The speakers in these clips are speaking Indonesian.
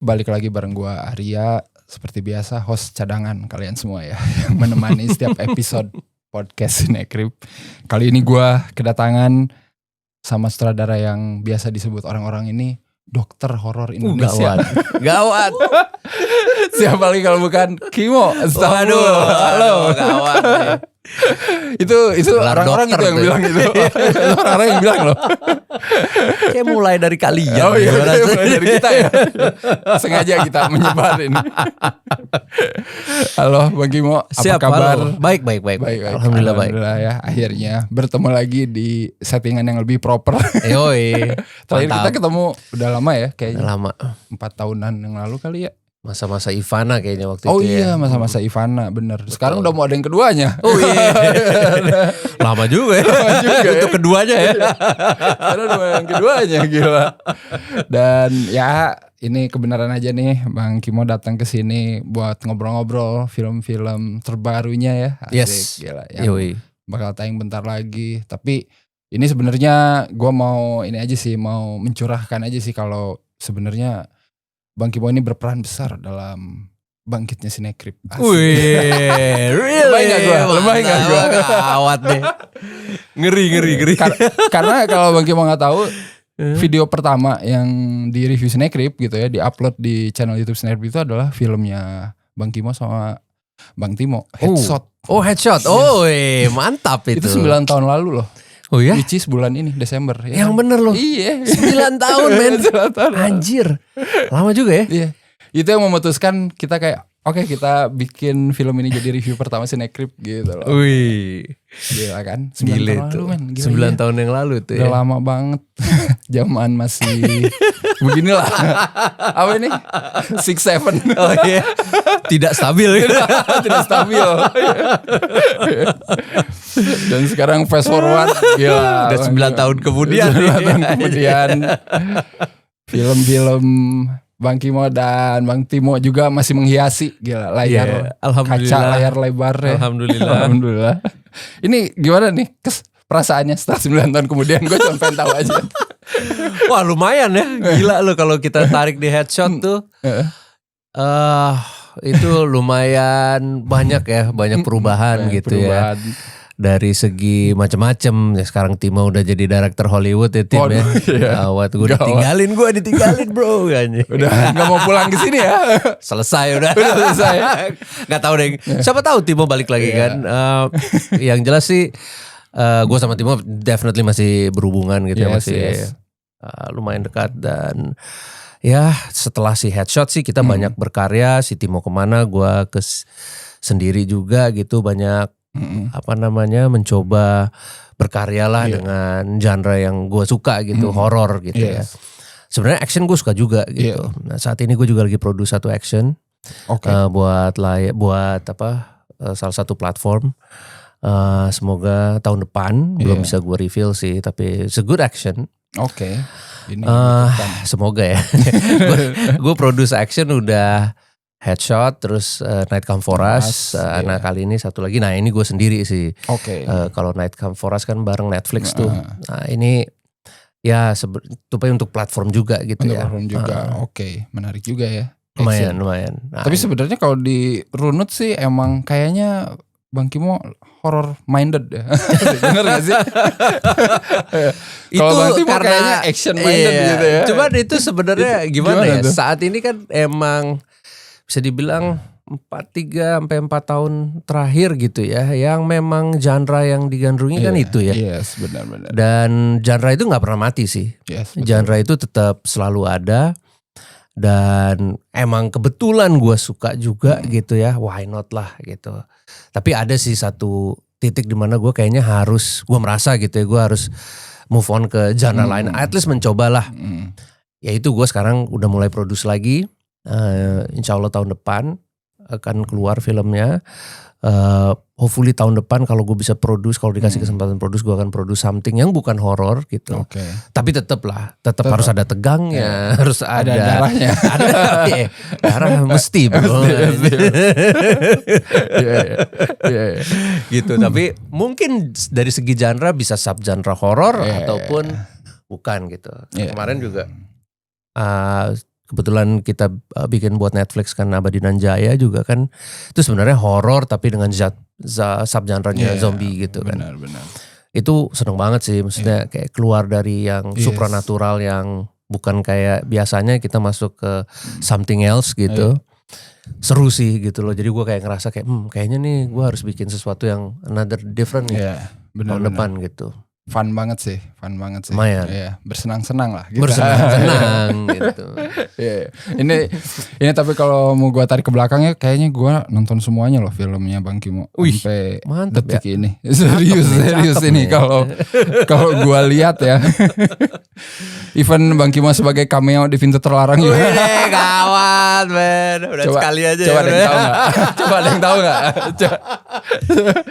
Balik lagi bareng gua Arya, seperti biasa host cadangan kalian semua ya, yang menemani setiap episode podcast Cinecrip. Kali ini gua kedatangan sama sutradara yang biasa disebut orang-orang ini dokter horor Indonesia. Gawat. Siapa lagi kalau bukan Kimo? Waduh, halo. gawat. Itu Gelar orang-orang itu dokter yang tuh. bilang itu. Itu orang-orang yang bilang loh. Kayak mulai dari kalian. Oh iya, gimana sih? mulai dari kita ya. Sengaja kita menyebarin. Halo Bang Kimo, apa Siap, kabar? halo. Baik. Baik. Alhamdulillah baik. Alhamdulillah ya, akhirnya bertemu lagi di settingan yang lebih proper. Yoi. Terakhir kita Mantap. ketemu udah lama ya, Udah kayaknya lama. 4 tahunan yang lalu kali ya. Masa-masa Ivana kayaknya waktu Oh itu iya, ya. masa-masa Ivana, bener. Sekarang Betul. udah mau ada yang keduanya. Oh iya. Lama juga ya. juga ya. Untuk keduanya ya. Karena udah mau ada yang keduanya, gila. Dan ya ini kebenaran aja nih, Bang Kimo datang ke sini buat ngobrol-ngobrol film-film terbarunya ya. Asik, Yes. gila. Yang Yoi. bakal tayang bentar lagi. Tapi ini sebenarnya gue mau ini aja sih, mau mencurahkan aja sih kalau sebenarnya Bang Kimo ini berperan besar dalam bangkitnya Cinecrip. Asik. Wih, really? Lebay nggak gua? Lebay nggak gua? Gawat deh. Ngeri. Karena kalau Bang Kimo nggak tahu, video pertama yang di review Cinecrip gitu ya, di-upload di channel YouTube Cinecrip itu adalah filmnya Bang Kimo sama Bang Timo, Headshot. Oh, Headshot. Oh, mantap itu. Itu 9 tahun lalu loh. Oh ya? Which is bulan ini Desember. Ya Yang kan? bener loh. Iya. 9 tahun men. 9 tahun. Anjir. Lama juga ya. Iya. Itu yang memutuskan kita kayak oke, kita bikin film ini jadi review pertama Cinecrip gitu loh. Wih. Gila kan? 9 Gile tahun itu. lalu men. Gila, 9 iya. tahun yang lalu tuh Udah ya. lama banget. Zaman masih beginilah. Apa ini? 6-7. Oh iya. Tidak stabil ya. Tidak stabil. Dan sekarang fast forward, gila. Udah 9 tahun kemudian. 9 tahun kemudian film-film Bang Kimo dan Bang Timo juga masih menghiasi gila layar Iya, alhamdulillah. kaca layar lebar ya. Alhamdulillah. Alhamdulillah. Ini gimana nih perasaannya setelah 9 tahun kemudian? Gue cuma pengen tahu aja. Wah, lumayan ya. Gila lo kalau kita tarik di Headshot tuh. Itu lumayan banyak ya, banyak perubahan gitu ya. Dari segi macam-macam ya, sekarang Timo udah jadi director Hollywood ya Tim. Waduh, ya. iya. Gawat, gue ditinggalin bro. Udah nggak mau pulang ke sini ya? Selesai udah. Udah selesai. Nggak tahu deh. Siapa tahu Timo balik lagi kan. Yang jelas sih gue sama Timo definitely masih berhubungan gitu ya, Yes, masih yes. lumayan dekat. Dan ya setelah si Headshot sih kita banyak berkarya. Si Timo kemana, gue sendiri juga gitu, banyak mencoba berkarya lah dengan genre yang gue suka gitu, horor gitu ya. Yes. Sebenarnya action gue suka juga gitu. Nah saat ini gue juga lagi produce satu action buat salah satu platform. Semoga tahun depan, belum bisa gue reveal sih, tapi it's a good action. Oke. Ini Semoga ya. Gue produce action udah Headshot, terus Night Come For Us. Nah kali ini satu lagi, nah ini gue sendiri sih. Oke. Kalau Night Come For Us kan bareng Netflix tuh. Nah ini ya supaya untuk platform juga gitu Untuk ya. platform juga. Oke, menarik juga ya. Lumayan. Nah, Nah, tapi sebenarnya kalau di runut sih emang kayaknya Bang Kimo horror minded ya. Bener gak sih? Kalau Bang Timo kayaknya action minded gitu ya. Cuman itu sebenarnya gimana ya? tuh? Saat ini kan emang bisa dibilang 3 sampai 4 tahun terakhir gitu ya, yang memang genre yang digandrungi kan itu ya. Yes, benar-benar. Dan genre itu nggak pernah mati sih. Yes, betul. Genre itu tetap selalu ada. Dan emang kebetulan gue suka juga gitu ya, why not lah gitu. Tapi ada sih satu titik di mana gue kayaknya gue merasa gitu ya, gue harus move on ke genre lain. At least mencobalah. Yaitu gue sekarang udah mulai produce lagi. Insya Allah tahun depan akan keluar filmnya. Hopefully tahun depan kalau gue bisa produce, kalau dikasih kesempatan produce, gue akan produce something yang bukan horor gitu. Oke. Tapi tetap harus ada tegangnya, harus ada darahnya. Ada darah mesti bro. Gitu. Tapi mungkin dari segi genre bisa sub genre horor ataupun bukan gitu. Kemarin juga kebetulan kita bikin buat Netflix kan Abadi dan Jaya juga kan itu sebenarnya horor tapi dengan subgenrenya zombie gitu kan. Benar. Itu seneng banget sih, maksudnya kayak keluar dari yang supranatural yang bukan kayak biasanya kita masuk ke something else gitu. Seru sih gitu loh. Jadi gue kayak ngerasa kayak kayaknya nih gue harus bikin sesuatu yang another different nih tahun depan gitu. Fun banget sih. Lumayan. Iya, bersenang-senang lah gitu. Bersenang-senang gitu. Iya. Ini tapi kalau mau gua tarik ke belakangnya kayaknya gua nonton semuanya loh filmnya Bang Kimo sampai detik ini. Serius ini kalau gua lihat ya. Even Bang Kimo sebagai cameo di Pintu Terlarang juga. Wih, gawat men. Udah coba, sekali aja coba ada yang tahu enggak? Coba ada yang tahu enggak?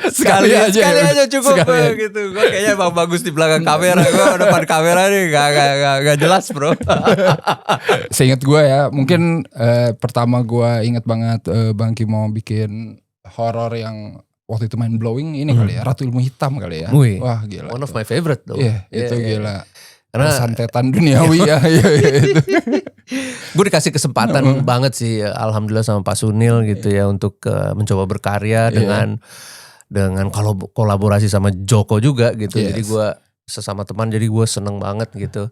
Sekali aja cukup gitu. Gua kayaknya emang bagus di belakang kamera, gue depan kamera nih gak jelas bro. Seingat gue ya, mungkin pertama gue inget banget Bang Kimo bikin horor yang waktu itu mind blowing ini kali ya, Ratu Ilmu Hitam kali ya. Wah gila. One of my favorite tuh. Itu gila. Karena santetan duniawi ya. Itu. Gue dikasih kesempatan banget sih, alhamdulillah sama Pak Sunil gitu ya untuk mencoba berkarya dengan kolaborasi sama Joko juga gitu. Jadi gue sesama teman, jadi gue seneng banget gitu.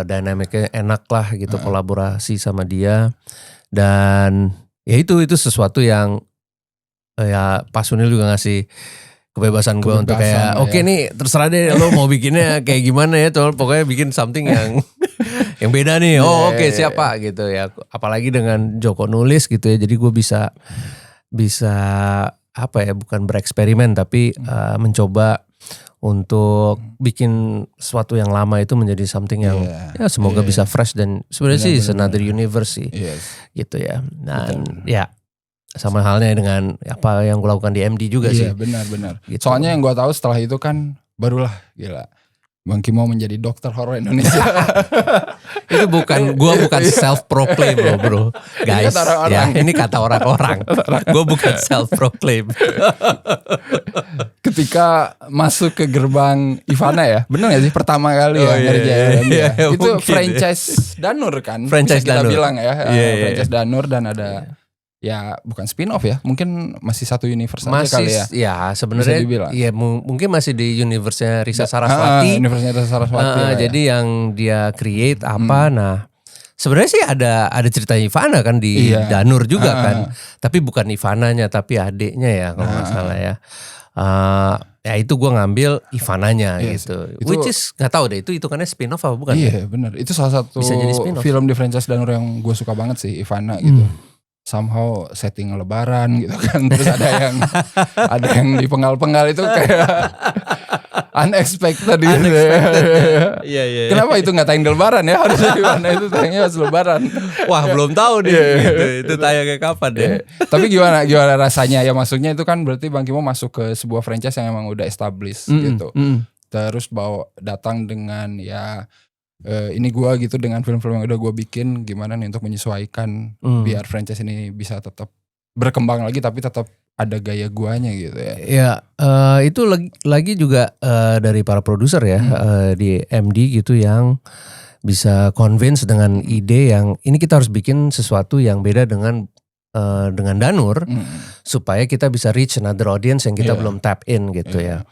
Dynamicnya enak lah gitu, kolaborasi sama dia. Dan ya itu sesuatu yang ya Pak Sunil juga ngasih kebebasan gue untuk kayak oke nih terserah deh lo mau bikinnya kayak gimana ya tuh, pokoknya bikin something yang yang beda nih. Oke, siapa gitu ya, apalagi dengan Joko nulis gitu ya, jadi gue bisa apa ya, bukan bereksperimen tapi mencoba untuk bikin sesuatu yang lama itu menjadi something yang ya semoga bisa fresh dan sebenarnya sih another universe sih gitu ya. Dan ya sama halnya dengan apa yang gue lakukan di MD juga sih. Iya benar. Gitu. Soalnya yang gue tahu setelah itu kan barulah gila Bang Kimo menjadi dokter horor Indonesia. Itu gue bukan self proclaim loh bro, guys. Ini kata orang-orang. Gue bukan self proclaim. Ketika masuk ke gerbang Ivana ya, benar nggak sih pertama kali ngerjain itu franchise Danur kan? Franchise kita Danur. bilang ya, franchise Danur dan ada. Ya bukan spin-off ya, mungkin masih satu universe aja kali ya. Ya sebenarnya ya mungkin masih di universe-nya Risa Saraswati. Universe-nya Risa Saraswati. Jadi yang dia create apa, nah sebenarnya sih ada cerita Ivana kan di Danur juga kan. Tapi bukan Ivananya tapi adiknya ya kalau nggak salah ya. Ya itu gue ngambil Ivananya gitu. Which is gak tahu deh itu hitungannya spin-off apa bukan? Iya benar, itu salah satu film di franchise Danur yang gue suka banget sih, Ivana gitu. Somehow setting lebaran gitu kan, terus ada yang dipenggal-penggal itu kayak unexpected gitu. Iya. Kenapa itu nggak tayang di lebaran ya? Harusnya di mana itu tayangnya pas lebaran. Wah belum tahu nih gitu. Itu tayangnya kapan deh. Tapi gimana rasanya ya, maksudnya itu kan berarti Bang Kimo masuk ke sebuah franchise yang emang udah established gitu. Terus datang dengan ya ini gue gitu dengan film-film yang udah gue bikin, gimana nih untuk menyesuaikan biar franchise ini bisa tetap berkembang lagi tapi tetap ada gaya guanya gitu ya. Ya itu lagi juga dari para produser ya di MD gitu yang bisa convince dengan ide yang ini kita harus bikin sesuatu yang beda dengan Danur supaya kita bisa reach another audience yang kita belum tap in gitu ya.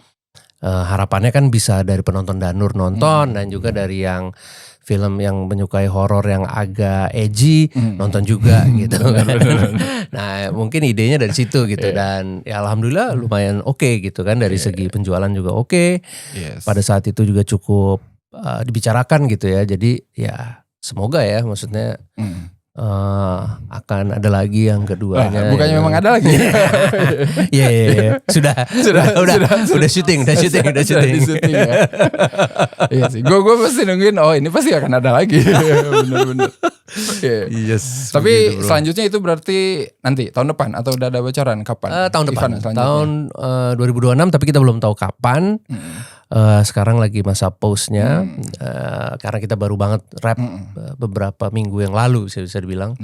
Harapannya kan bisa dari penonton Danur nonton dan juga dari yang film yang menyukai horor yang agak edgy nonton juga gitu kan. Nah mungkin idenya dari situ gitu dan ya alhamdulillah lumayan oke gitu kan dari segi penjualan juga oke. Pada saat itu juga cukup dibicarakan gitu ya, jadi ya semoga ya maksudnya akan ada lagi yang keduanya. Bukannya memang ada lagi. Iya. Udah syuting ya. Iya sih. Gue pasti nungguin. Oh ini pasti akan ada lagi. Bener-bener. Yes. Tapi selanjutnya itu berarti nanti tahun depan atau udah ada bocoran kapan? Tahun depan. Tahun 2026 tapi kita belum tahu kapan. Sekarang lagi masa postnya karena kita baru banget rap beberapa minggu yang lalu bisa dibilang.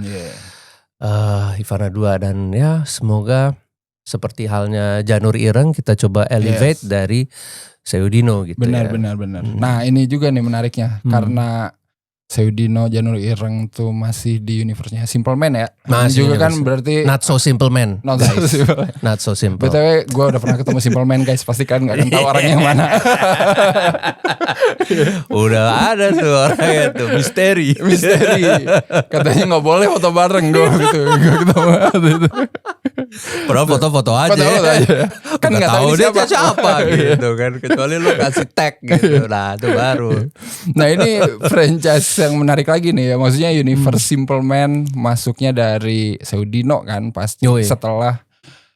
Ivana 2 dan ya semoga seperti halnya Janur Ireng kita coba elevate dari Seudino gitu. Benar. Nah ini juga nih menariknya karena Seudino, Janur Ireng tuh masih di universe-nya Simple Man ya. Masih juga kan universe. berarti Not so simple man. not guys. so simple. Not so simple. BTW gue udah pernah ketemu Simple Man guys, pasti kan gak akan tahu orangnya yang mana. Udah ada tuh orangnya tuh misteri. Katanya nggak boleh foto bareng gue gitu. Gue ketemu itu. Padahal foto-foto aja. Foto aja. Kan nggak tahu dia dia siapa gitu kan. Kecuali lu kasih tag gitu. Nah itu baru. Nah ini franchise yang menarik lagi nih ya. Maksudnya universe Simple Man masuknya dari Seudino kan pasti. Yoi. Setelah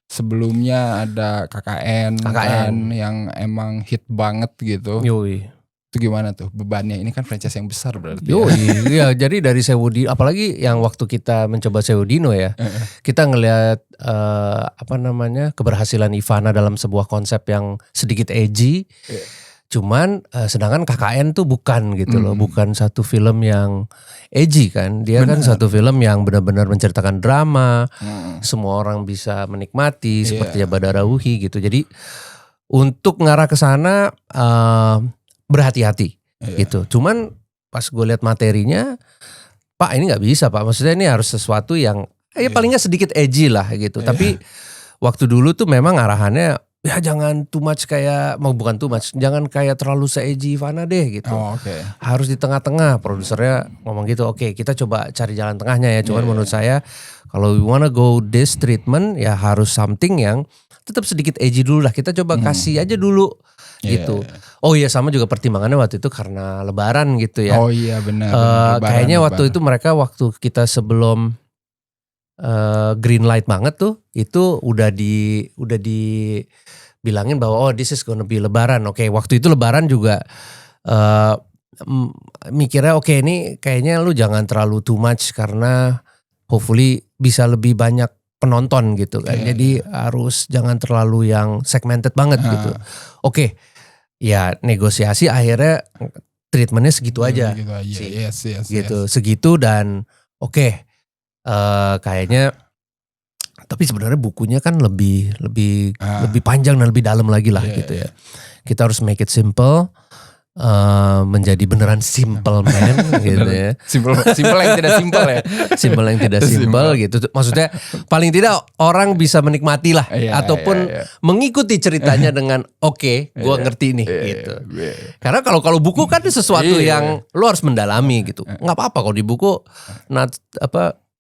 sebelumnya ada KKN kan yang emang hit banget gitu. Yoi. Itu gimana tuh bebannya? Ini kan franchise yang besar berarti. Yoi. Ya, jadi dari Seudino, apalagi yang waktu kita mencoba Seudino ya, kita ngelihat keberhasilan Ivana dalam sebuah konsep yang sedikit edgy. Cuman sedangkan KKN tuh bukan gitu loh, bukan satu film yang edgy kan. Dia kan satu film yang benar-benar menceritakan drama, semua orang bisa menikmati seperti Badara Wuhi gitu. Jadi untuk ngarah ke sana berhati-hati gitu. Cuman pas gue lihat materinya, Pak ini nggak bisa Pak. Maksudnya ini harus sesuatu yang palingnya sedikit edgy lah gitu. Tapi waktu dulu tuh memang arahannya ya jangan too much kayak, bukan too much, jangan kayak terlalu se-edgy Ivana deh gitu. Harus di tengah-tengah. Produsernya ngomong gitu, oke, kita coba cari jalan tengahnya ya. Cuman menurut saya kalau we wanna go this treatment ya harus something yang tetap sedikit edgy dulu lah. Kita coba kasih aja dulu gitu. Oh iya, sama juga pertimbangannya waktu itu karena lebaran gitu ya. Oh iya benar. Kayaknya waktu itu mereka waktu kita sebelum green light banget tuh, itu udah dibilangin bahwa oh this is gonna be lebaran. Oke, waktu itu lebaran juga mikirnya oke, ini kayaknya lu jangan terlalu too much karena hopefully bisa lebih banyak penonton gitu kan. Jadi harus jangan terlalu yang segmented banget gitu. Oke, ya negosiasi akhirnya treatmentnya segitu aja. Gitu, segitu dan oke. Kayaknya tapi sebenarnya bukunya kan lebih panjang dan lebih dalam lagi lah gitu ya. Kita harus make it simple, menjadi beneran simple man gitu ya. Simple yang tidak simple ya. Simple yang tidak simple gitu. Maksudnya paling tidak orang bisa menikmati lah ataupun mengikuti ceritanya dengan oke, gue ngerti nih gitu. Karena kalau buku kan sesuatu yang lo harus mendalami gitu. Nggak apa-apa kalau di buku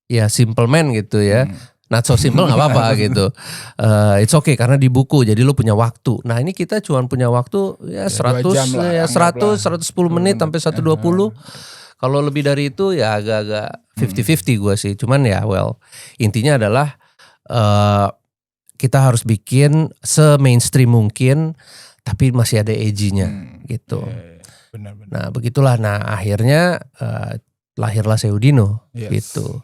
ya simple man gitu ya. Not so simple gak apa-apa gitu. It's okay karena di buku jadi lu punya waktu. Nah ini kita cuma punya waktu ya 100 110 menit sampai 120. Kalau lebih dari itu ya agak-agak 50-50 gue sih. Cuman ya intinya adalah kita harus bikin se-mainstream mungkin tapi masih ada edgy-nya gitu. Benar-benar. Nah begitulah. Nah akhirnya lahirlah Seudino gitu.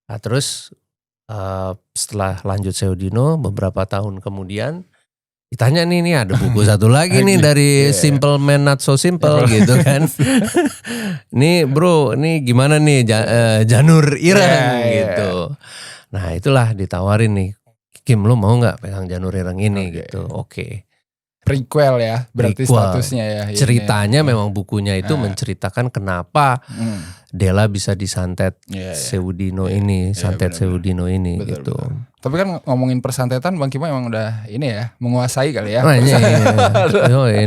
Nah terus setelah lanjut Seudino beberapa tahun kemudian ditanya nih ada buku satu lagi nih dari Simple Man Not So Simple gitu kan. Nih bro, ini gimana nih Janur Ireng gitu. Nah itulah ditawarin nih, Kim lu mau gak pegang Janur Ireng ini gitu. Oke. Prequel ya berarti statusnya ya. Ceritanya memang bukunya itu menceritakan kenapa Della bisa disantet Seudino ini, santet Seudino ini gitu. Tapi kan ngomongin persantetan Bang Kimo emang udah ini ya, menguasai kali ya.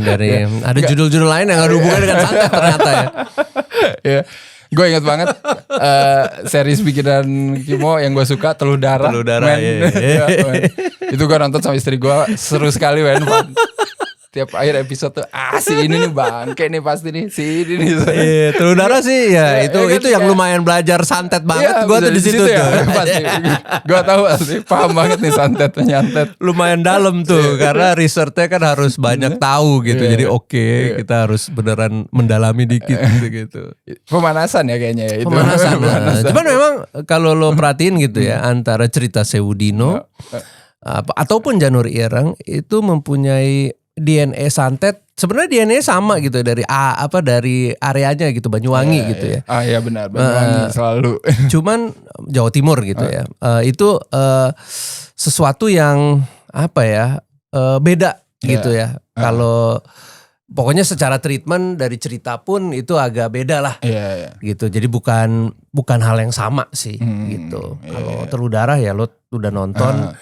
Dari ada judul-judul lain yang ada hubungan dengan santet ternyata ya. Gue inget banget series bikinan Kimo yang gue suka Teluh Darah. Itu gue nonton sama istri gue, seru sekali men. Tiap akhir episode tuh si ini nih bangke nih pasti nih si ini nih. Teluh Darah sih ya itu yang lumayan belajar santet banget. Gue tuh di situ ya, pasti. Gue tahu pasti paham banget nih santet nyantet. Lumayan dalam tuh karena researchnya kan harus banyak tahu gitu. Jadi kita harus beneran mendalami dikit gitu. Pemanasan ya kayaknya ya itu. Pemanasan. Cuman memang kalau lo perhatiin gitu ya antara cerita Seudino ataupun Janur Ireng itu mempunyai DNA santet. Sebenarnya DNA sama gitu dari areanya gitu, Banyuwangi gitu ya. Iya benar, Banyuwangi selalu. Cuman Jawa Timur gitu ya. Itu sesuatu yang beda gitu ya. Kalau pokoknya secara treatment dari cerita pun itu agak beda lah. Iya. Gitu. Jadi bukan hal yang sama sih gitu. Kalau Telur Darah ya lo udah nonton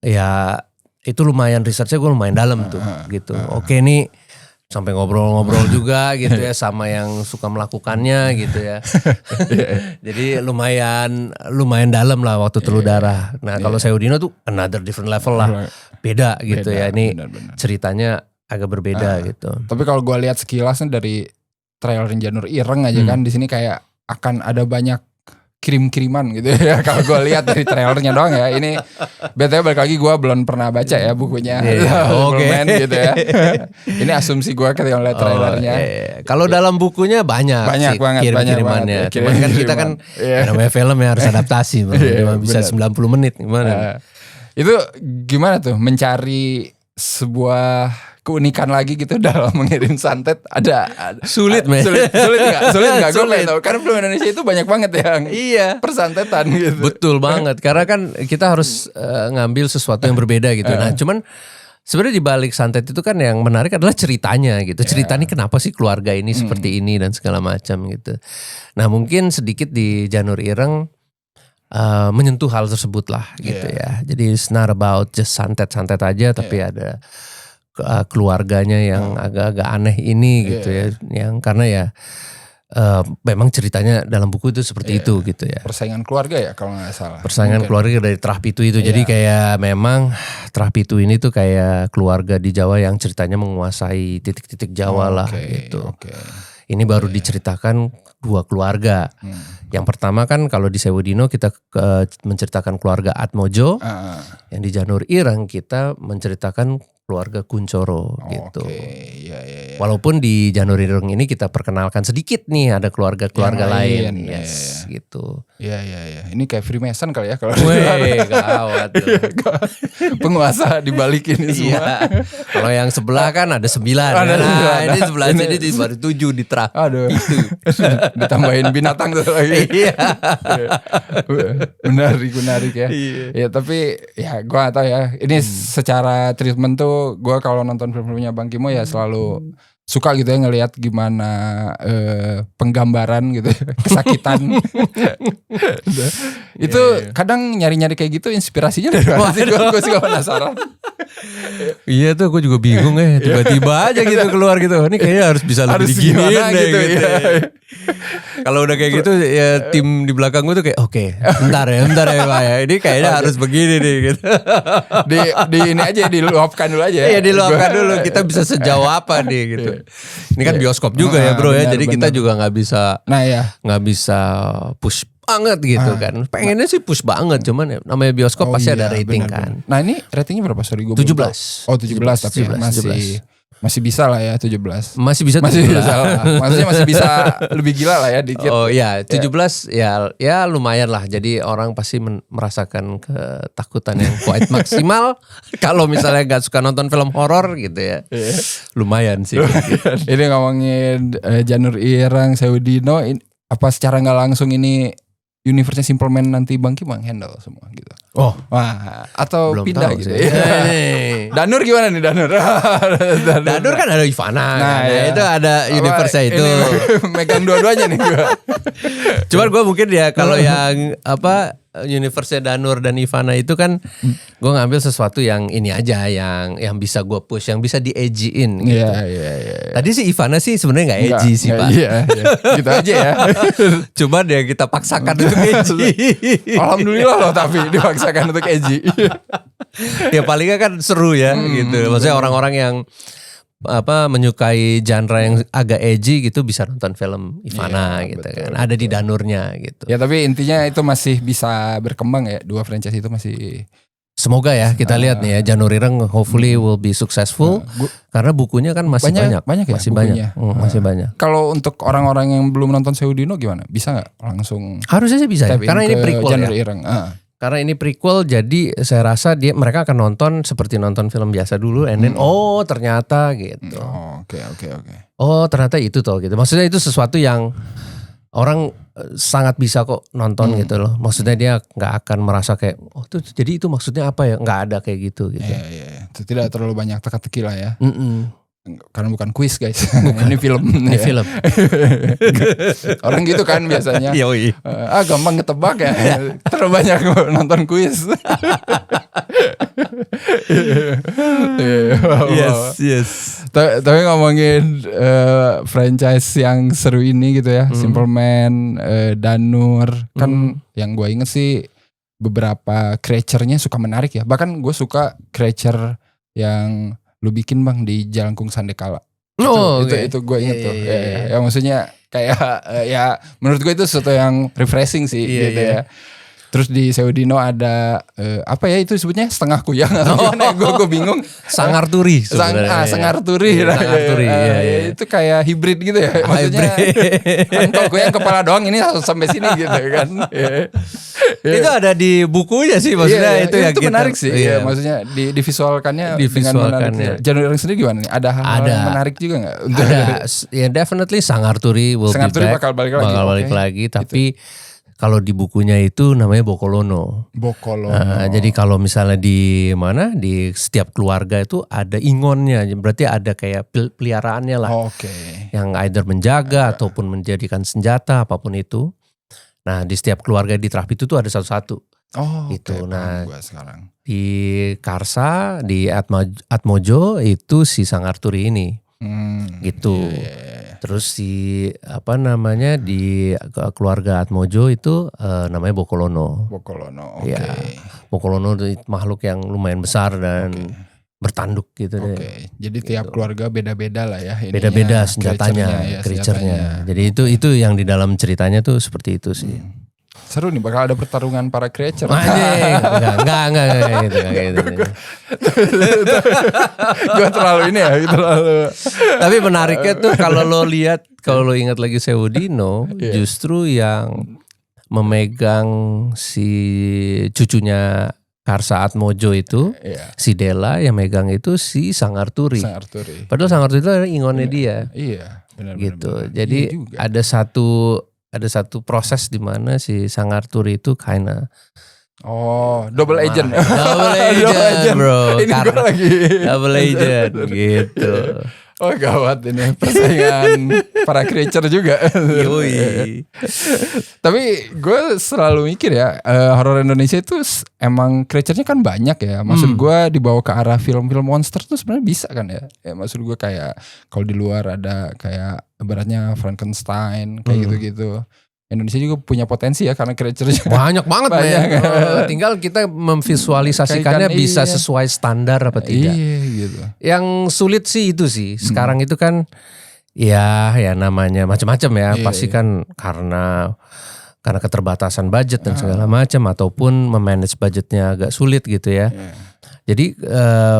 ya itu lumayan researchnya gue lumayan dalam tuh gitu. Oke nih sampai ngobrol-ngobrol juga gitu ya sama yang suka melakukannya gitu ya. Jadi lumayan dalam lah waktu Telur Darah. Nah kalau Seudino tuh another different level lah. Beda gitu ya. Ini benar. ceritanya agak berbeda gitu. Tapi kalau gue lihat sekilasnya dari trailer Janur Ireng aja kan di sini kayak akan ada banyak kirim-kiriman gitu ya. Kalau gue lihat dari trailernya doang ya. Ini BTW balik lagi gue belum pernah baca ya bukunya. Oke. Gitu ya. Ini asumsi gue ketika lihat trailernya. Kalau dalam bukunya banyak sih kirim-kirimannya. Cuman kan kita kan namanya film ya harus adaptasi. Cuma bisa 90 menit gimana. Itu gimana tuh mencari sebuah keunikan lagi gitu dalam mengirim santet ada sulit sulit nggak gue pengen tahu karena film Indonesia itu banyak banget yang persantetan gitu. Betul banget karena kan kita harus ngambil sesuatu yang berbeda gitu. Nah cuman sebenarnya di balik santet itu kan yang menarik adalah ceritanya gitu. Cerita ini kenapa sih keluarga ini seperti ini dan segala macam gitu. Nah mungkin sedikit di Janur Ireng menyentuh hal tersebut lah gitu ya. Jadi it's not about just santet-santet aja tapi ada keluarganya yang agak-agak aneh ini gitu ya. Yang karena ya memang ceritanya dalam buku itu seperti itu gitu ya. Persaingan keluarga ya kalau nggak salah. Persaingan keluarga dari Terah Pitu itu. Jadi kayak memang Terah Pitu ini tuh kayak keluarga di Jawa yang ceritanya menguasai titik-titik Jawa lah gitu. Ini baru diceritakan dua keluarga. Yang pertama kan kalau di Seudino kita menceritakan keluarga Atmojo. Yang di Janur Ireng kita menceritakan keluarga Kuncoro gitu. Walaupun di Janur Ireng ini kita perkenalkan sedikit nih ada keluarga-keluarga lain. Gitu. Iya. Ini kayak Freemason kali ya kalau gawat tuh. Penguasa dibalik ini semua. Kalau yang sebelah kan ada 9. Ini sebelah sini baru 7 di Terah. Aduh. Ditambahin binatang tuh lagi. Iya. Menarik ya. Ya tapi ya gue gak tahu ya. Ini secara treatment tuh gue kalau nonton film-filmnya Bang Kimo ya selalu suka gitu ya ngelihat gimana penggambaran gitu kesakitan. Itu kadang nyari-nyari kayak gitu inspirasinya dari mana sih? Gue suka penasaran. Iya tuh gue juga bingung ya tiba-tiba aja gitu keluar gitu. Ini kayaknya harus bisa lebih diginiin deh gitu. Kalau udah kayak gitu ya tim di belakang gue tuh kayak oke, bentar ya Pak ya. Ini kayaknya harus begini nih gitu. Di ini aja diluapkan dulu aja. Iya diluapkan dulu kita bisa sejauh apa nih gitu. Ini kan bioskop juga ya bro ya. Jadi kita juga nggak bisa push banget gitu kan. Pengennya sih push banget cuman namanya bioskop pasti ada rating kan. Nah ini ratingnya berapa? Sorry gue 17. Oh 17 tapi masih bisa lah ya 17. Masih bisa lah. Maksudnya masih bisa lebih gila lah ya dikit. Oh iya 17 ya lumayan lah. Jadi orang pasti merasakan ketakutan yang quite maksimal. Kalau misalnya gak suka nonton film horor gitu ya. Lumayan sih. Ini ngomongin Janur Ireng, Seudino. Apa secara gak langsung ini universe Simple Man nanti Bang Kim handle semua gitu. Oh, wah, atau belum pindah tahu gitu. Sih. Danur gimana nih Danur? Danur kan ada Ivana. Nah itu ada universe itu. Megang dua-duanya nih gue. Cuman gue mungkin ya kalau yang universe Danur dan Ivana itu kan gue ngambil sesuatu yang ini aja yang bisa gue push, yang bisa di-edgy-in gitu. Iya. Tadi sih Ivana sih sebenarnya nggak edgy sih Pak. Iya. Gitu aja ya. Cuman ya kita paksakan untuk edgy. Alhamdulillah loh tapi dipaksakan untuk edgy. Ya palingnya kan seru ya gitu. Maksudnya orang-orang yang menyukai genre yang agak edgy gitu bisa nonton film Ivana gitu betul, kan. Ada di Danurnya gitu. Ya tapi intinya itu masih bisa berkembang ya. Dua franchise itu masih. Semoga ya kita lihat nih ya Janur Ireng hopefully will be successful. Karena bukunya kan masih banyak ya, masih banyak. Kalau untuk orang-orang yang belum nonton Seudino gimana? Bisa nggak langsung? Harusnya sih bisa ya. Karena ini prequel Janur ya. Ireng. Karena ini prequel jadi saya rasa mereka akan nonton seperti nonton film biasa dulu and then ternyata gitu. Oke. Oh ternyata itu tuh gitu. Maksudnya itu sesuatu yang orang sangat bisa kok nonton gitu loh. Maksudnya dia nggak akan merasa kayak tuh jadi itu maksudnya apa ya? Nggak ada kayak gitu. Iya. Tidak terlalu banyak teka-teki lah ya. Karena bukan kuis guys, ini film. Ini film. Orang gitu kan biasanya. Yoi. Gampang ketebak ya. Terlalu banyak nonton kuis. Yes. Tapi ngomongin franchise yang seru ini gitu ya, Simple Man, Danur, kan yang gue inget sih beberapa creature-nya suka menarik ya. Bahkan gue suka creature yang lu bikin bang di Jalangkung Sandekala. Itu gue inget tuh. Ya maksudnya kayak ya menurut gue itu sesuatu yang refreshing sih gitu ya. Terus di Seudino ada apa ya itu sebutnya setengah kuyang atau gimana? Gue bingung. Sangar turi sebenarnya. Sangar turi. Sangar turi. Itu kayak hibrid gitu ya. Maksudnya kan kalau kuyang kepala doang ini sampai sini gitu kan. Itu ada di bukunya sih maksudnya itu ya itu gitu. Menarik sih. Iya, maksudnya divisualkannya dengan menarik. Janur sendiri gimana nih? Ada hal yang menarik juga enggak? Ada. Ya definitely Sangar turi will Sangar be turi back. bakal balik lagi. Tapi kalau di bukunya itu namanya Bokolono. Jadi kalau misalnya di mana di setiap keluarga itu ada ingonnya, berarti ada kayak peliharaannya lah. Yang either menjaga ataupun menjadikan senjata apapun itu. Nah di setiap keluarga di Trahpit itu ada satu-satu. Gitu. Nah di Karsa di Atmojo itu si Sangar Turi ini. Gitu. Terus di di keluarga Atmojo itu namanya Bokolono. Oke. Bokolono itu makhluk yang lumayan besar dan bertanduk gitu deh. Jadi tiap keluarga beda-beda lah ya. Beda-beda senjatanya, creature-nya. Jadi itu yang di dalam ceritanya tuh seperti itu sih. Seru nih, bakal ada pertarungan para creature. Enggak gitu. Gue terlalu ini ya, Tapi menariknya tuh kalau lo ingat lagi Seudino, justru yang memegang si cucunya Karsa Atmojo itu, si Dela yang megang itu si Sangar Turi. Padahal Sangar Turi itu adalah ingonnya dia. Iya, benar. Gitu. Jadi ada satu proses di mana si Sangar Turi itu double agent. Double agent bro. Ini gue lagi double agent gitu. Gawat ini persaingan para creature juga. Tapi gue selalu mikir ya, horor Indonesia itu emang creature-nya kan banyak ya. Maksud gue dibawa ke arah film-film monster tuh sebenarnya bisa kan ya. Maksud gue kayak kalau di luar ada kayak ibaratnya Frankenstein kayak gitu-gitu. Indonesia juga punya potensi ya karena creature-nya banyak banget tinggal kita memvisualisasikannya bisa sesuai standar apa tidak. Gitu. Yang sulit sih itu sih. Sekarang itu kan ya namanya macam-macam ya. Pasti kan karena keterbatasan budget dan segala macam ataupun memanage budgetnya agak sulit gitu ya. Jadi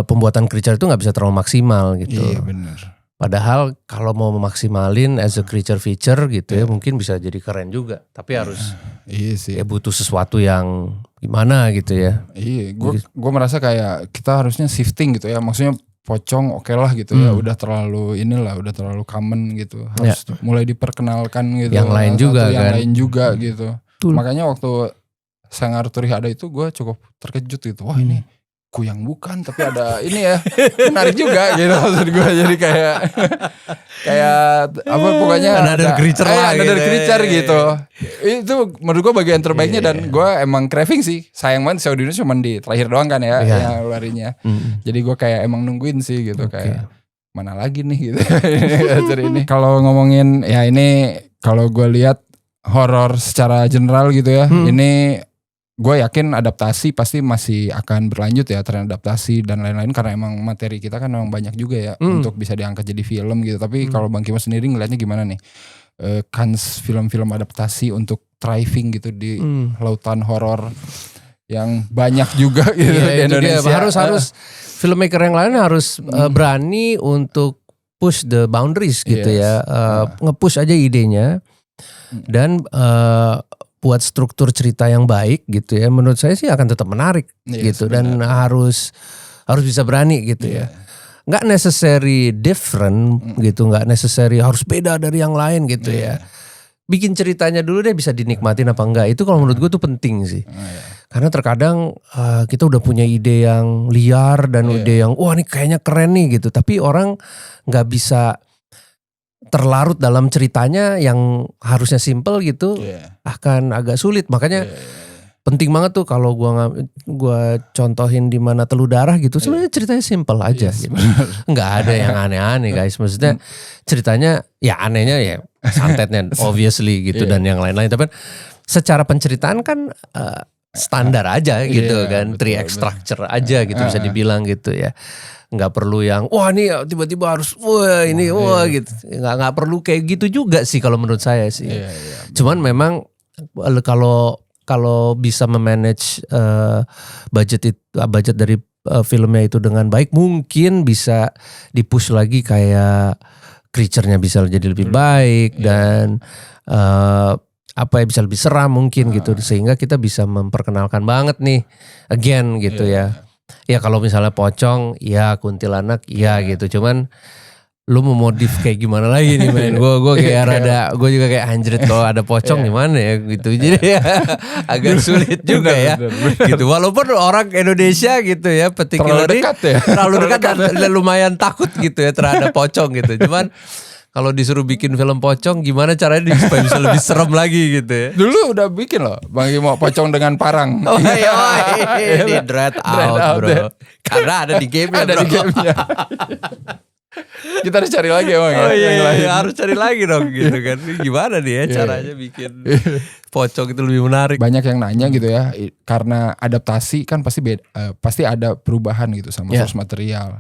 pembuatan creature itu nggak bisa terlalu maksimal gitu. Iya benar. Padahal kalau mau memaksimalin as a creature feature gitu ya mungkin bisa jadi keren juga. Tapi harus butuh sesuatu yang gimana gitu ya. Iya, gue merasa kayak kita harusnya shifting gitu ya. Maksudnya pocong oke lah gitu ya. Udah terlalu common gitu. Harus mulai diperkenalkan gitu. Yang lain juga kan. Yang lain juga gitu. Makanya waktu Sangar Turi ada itu gue cukup terkejut gitu. Wah ini kuyang bukan tapi ada ini ya menarik juga gitu maksud gue. Jadi kayak apa pokoknya ada creature lah ada creature gitu. Itu menurut gue bagian terbaiknya dan gue emang craving sih. Sayang banget Seudino cuma di terakhir doang kan ya yang larinya. Jadi gue kayak emang nungguin sih gitu kayak mana lagi nih gitu. Ini kalau ngomongin ya ini kalau gue lihat horor secara general gitu ya. Ini gue yakin adaptasi pasti masih akan berlanjut ya, tren adaptasi dan lain-lain karena emang materi kita kan memang banyak juga ya untuk bisa diangkat jadi film gitu. Tapi kalau Bang Kimo sendiri ngelihatnya gimana nih? Kans film-film adaptasi untuk thriving gitu di lautan horor yang banyak juga gitu di Indonesia. Harus filmmaker yang lain harus berani untuk push the boundaries gitu ya. Nge-push aja idenya dan buat struktur cerita yang baik gitu ya, menurut saya sih akan tetap menarik gitu dan harus bisa berani gitu ya. Nggak necessary different gitu, nggak necessary harus beda dari yang lain gitu ya. Bikin ceritanya dulu deh bisa dinikmatin apa enggak, itu kalau menurut gue tuh penting sih. Karena terkadang kita udah punya ide yang liar dan ide yang wah ini kayaknya keren nih gitu. Tapi orang nggak bisa terlarut dalam ceritanya yang harusnya simple gitu, akan agak sulit. Makanya penting banget tuh kalau gua contohin di mana Teluh Darah gitu, sebenarnya ceritanya simple aja gitu. Nggak ada yang aneh-aneh guys. Maksudnya ceritanya ya anehnya ya santetnya obviously gitu dan yang lain-lain. Tapi secara penceritaan kan standar aja gitu kan, betul, 3 act structure aja gitu bisa dibilang gitu ya. Nggak perlu yang wah nih tiba-tiba harus wah ini wah gitu. Nggak perlu kayak gitu juga sih kalau menurut saya sih. Cuman memang kalau bisa memanage budget dari filmnya itu dengan baik, mungkin bisa dipush lagi kayak creature-nya bisa jadi lebih baik dan bisa lebih seram mungkin gitu, sehingga kita bisa memperkenalkan banget nih again gitu ya. Ya kalau misalnya pocong ya kuntilanak ya gitu, cuman lu mau modif kayak gimana lagi nih men. Gue kayak gue juga kayak anjrit kalau ada pocong gimana ya gitu. Jadi ya agak sulit juga ya gitu. Walaupun orang Indonesia gitu ya particularly terlalu dekat dan lumayan takut gitu ya terhadap pocong gitu. Cuman kalau disuruh bikin film pocong gimana caranya supaya bisa lebih serem lagi gitu ya. Dulu udah bikin loh Bang Imo pocong dengan parang. Di Dread Out bro. Karena ada di game ada di gamenya. Kita harus cari lagi emang yang lain. Harus cari lagi dong gitu kan. Gimana nih ya caranya bikin pocong itu lebih menarik. Banyak yang nanya gitu ya, karena adaptasi kan pasti ada perubahan gitu sama source material.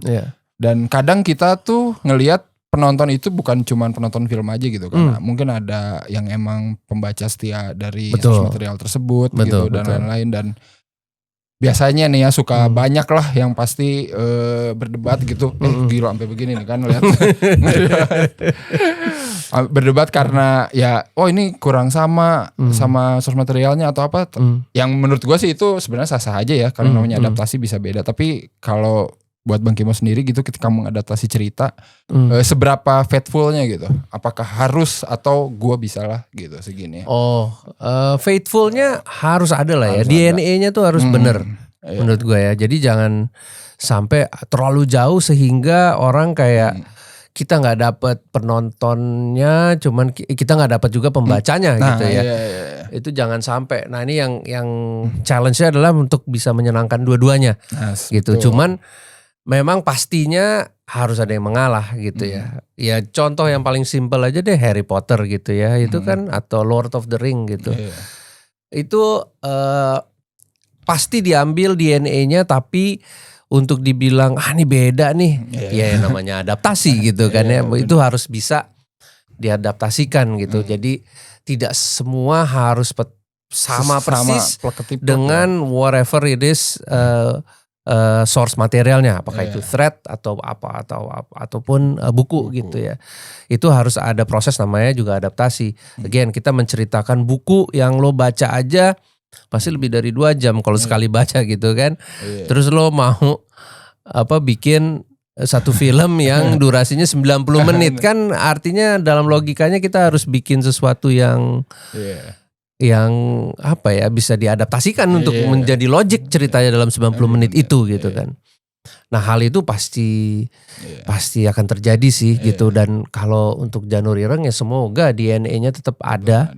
Dan kadang kita tuh ngelihat penonton itu bukan cuman penonton film aja gitu kan. Mungkin ada yang emang pembaca setia dari source material tersebut gitu dan lain-lain. Dan biasanya nih ya suka banyak lah yang pasti berdebat gitu. Gila sampai begini nih kan lihat. Berdebat karena ya ini kurang sama source materialnya atau apa. Yang menurut gua sih itu sebenarnya sah-sah aja ya, karena namanya adaptasi bisa beda. Tapi kalau buat Bang Kimo sendiri gitu ketika mengadaptasi cerita, seberapa faithfulnya gitu? Apakah harus atau gua bisa lah gitu segini? Faithfulnya harus ada lah ya. DNA-nya tuh harus bener menurut gua ya. Jadi jangan sampai terlalu jauh sehingga orang kayak kita nggak dapat penontonnya, cuman kita nggak dapat juga pembacanya gitu ya. Itu jangan sampai. Nah ini yang challenge-nya adalah untuk bisa menyenangkan dua-duanya gitu. Cuman memang pastinya harus ada yang mengalah gitu ya. Ya contoh yang paling simpel aja deh Harry Potter gitu ya. Itu kan atau Lord of the Ring gitu. Itu pasti diambil DNA-nya, tapi untuk dibilang ini beda nih. Ya namanya adaptasi gitu kan ya. Itu harus bisa diadaptasikan gitu. Jadi tidak semua harus sama persis dengan whatever it is source materialnya, apakah itu thread atau ataupun buku gitu ya. Itu harus ada proses namanya juga adaptasi. Again, kita menceritakan buku yang lo baca aja pasti lebih dari 2 jam kalau sekali baca gitu kan. Terus lo mau bikin satu film yang durasinya 90 menit kan, artinya dalam logikanya kita harus bikin sesuatu yang bisa diadaptasikan untuk menjadi logik ceritanya dalam 90 menit itu gitu kan. Nah hal itu pasti akan terjadi sih gitu. Dan kalau untuk Janur Ireng ya semoga DNA-nya tetap ada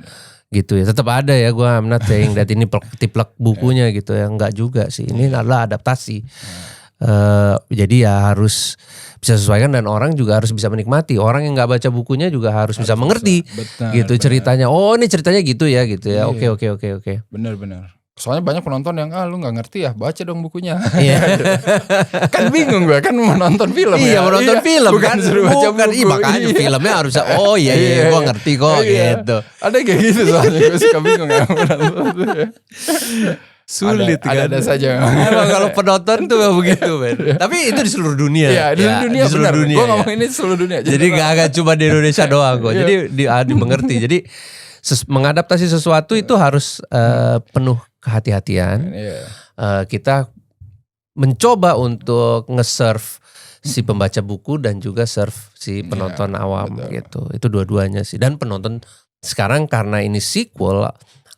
gitu ya. Tetap ada ya, gue I'm not saying that ini tiplek bukunya gitu ya. Enggak juga sih, ini adalah adaptasi. Jadi ya harus bisa sesuaikan dan orang juga harus bisa menikmati. Orang yang nggak baca bukunya juga harus bisa mengerti ceritanya. Oh ini ceritanya gitu ya gitu ya. Oke. Benar. Soalnya banyak penonton yang lu nggak ngerti ya, baca dong bukunya. Kan bingung gue kan mau nonton film ya. Mau nonton film bukan kan suruh baca buku. Makanya filmnya harus gue ngerti kok gitu. Ada kayak gitu soalnya gue suka bingung ya menonton. Sulit ada saja. Emang kalau penonton tuh begitu men. Tapi itu di seluruh dunia. Iya di seluruh dunia. Gue ngomong ini seluruh dunia. Jadi gak cuma di Indonesia doang kok. Jadi dimengerti. Jadi mengadaptasi sesuatu itu harus penuh kehati-hatian. Kita mencoba untuk nge-serve si pembaca buku dan juga serve si penonton awam gitu. Itu dua-duanya sih. Dan penonton sekarang karena ini sequel,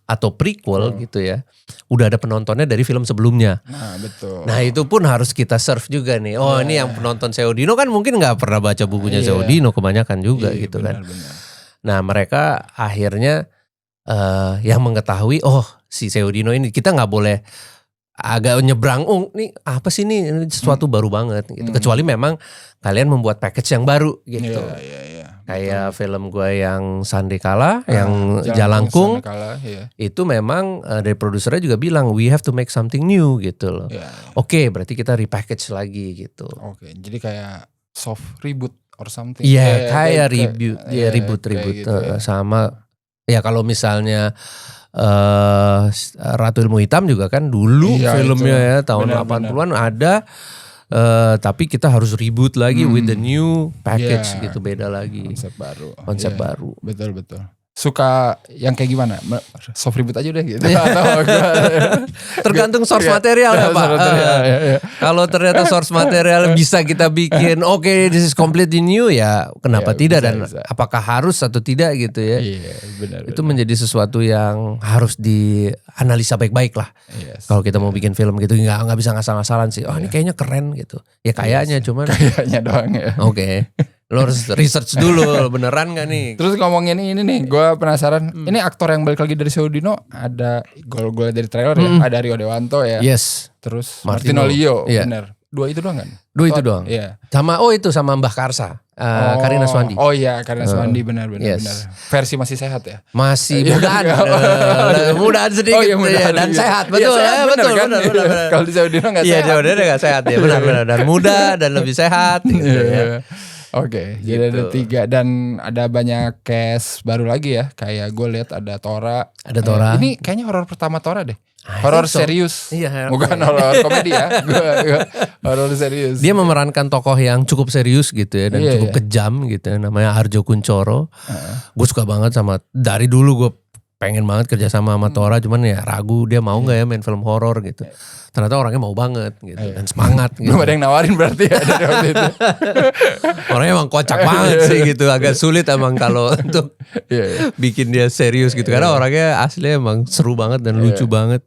atau prequel gitu ya, udah ada penontonnya dari film sebelumnya. Nah betul. Nah itu pun harus kita serve juga nih. Oh ini yang penonton Seudino kan mungkin nggak pernah baca bukunya Seudino kebanyakan juga gitu kan. Benar. Nah mereka akhirnya yang mengetahui si Seudino ini kita nggak boleh agak nyebrang, nih apa sih ini sesuatu baru banget gitu. Kecuali memang kalian membuat package yang baru gitu. Iya. Kayak film gue yang Sandekala, yang Jalangkung, itu memang dari produsernya juga bilang we have to make something new gitu loh. Oke, berarti kita repackage lagi gitu. Oke, jadi kayak soft reboot or something. Iya, kayak reboot gitu ya. sama ya kalau misalnya Ratu Ilmu Hitam juga kan dulu filmnya ya tahun 80-an ada, tapi kita harus reboot lagi with the new package gitu, beda lagi. Konsep baru. Betul. Suka yang kayak gimana? Soft reboot aja udah gitu. Tergantung source material ya Pak. Kalau ternyata source material bisa kita bikin this is completely new ya kenapa tidak bisa. Apakah harus atau tidak gitu ya. Benar. Itu menjadi sesuatu yang harus dianalisa baik-baik lah. Kalau kita mau bikin film gitu nggak bisa ngasal-ngasalan sih. Ini kayaknya keren gitu. Ya kayaknya cuman. Kayaknya doang ya. Oke. Lo harus research dulu beneran gak nih. Terus ngomongin ini nih, gue penasaran. Ini aktor yang balik lagi dari Seudino ada gue dari trailer ya, ada Rio Dewanto ya. Yes. Terus Martino Lio, bener. Dua itu doang kan? Itu doang. Iya. Sama Mbah Karsa, Karina Swandi. Oh iya, Karina Swandi benar. Versi masih sehat ya? Masih mudahan sedikit dan sehat. Betul. Betul. Kalau di Seudino enggak sehat. Iya, Seudino enggak sehat ya. Benar dan muda dan lebih sehat gitu ya. Oke, jadi ada 3 dan ada banyak cast baru lagi ya. Kayak gue lihat ada Tora. Ada Tora. Ini kayaknya horor pertama Tora deh. Horor serius. Iya, bukan horor komedi ya. Horor serius. Dia memerankan tokoh yang cukup serius gitu ya dan cukup kejam gitu ya. Namanya Arjo Kuncoro. Gue suka banget dari dulu gue pengen banget kerja sama Tora, cuman ya ragu dia mau nggak ya main film horor gitu. Ternyata orangnya mau banget gitu dan semangat gitu. Belum ada yang nawarin berarti ya dari waktu itu. Orangnya emang kocak banget sih gitu, agak sulit emang kalau untuk bikin dia serius gitu karena orangnya aslinya emang seru banget dan lucu banget.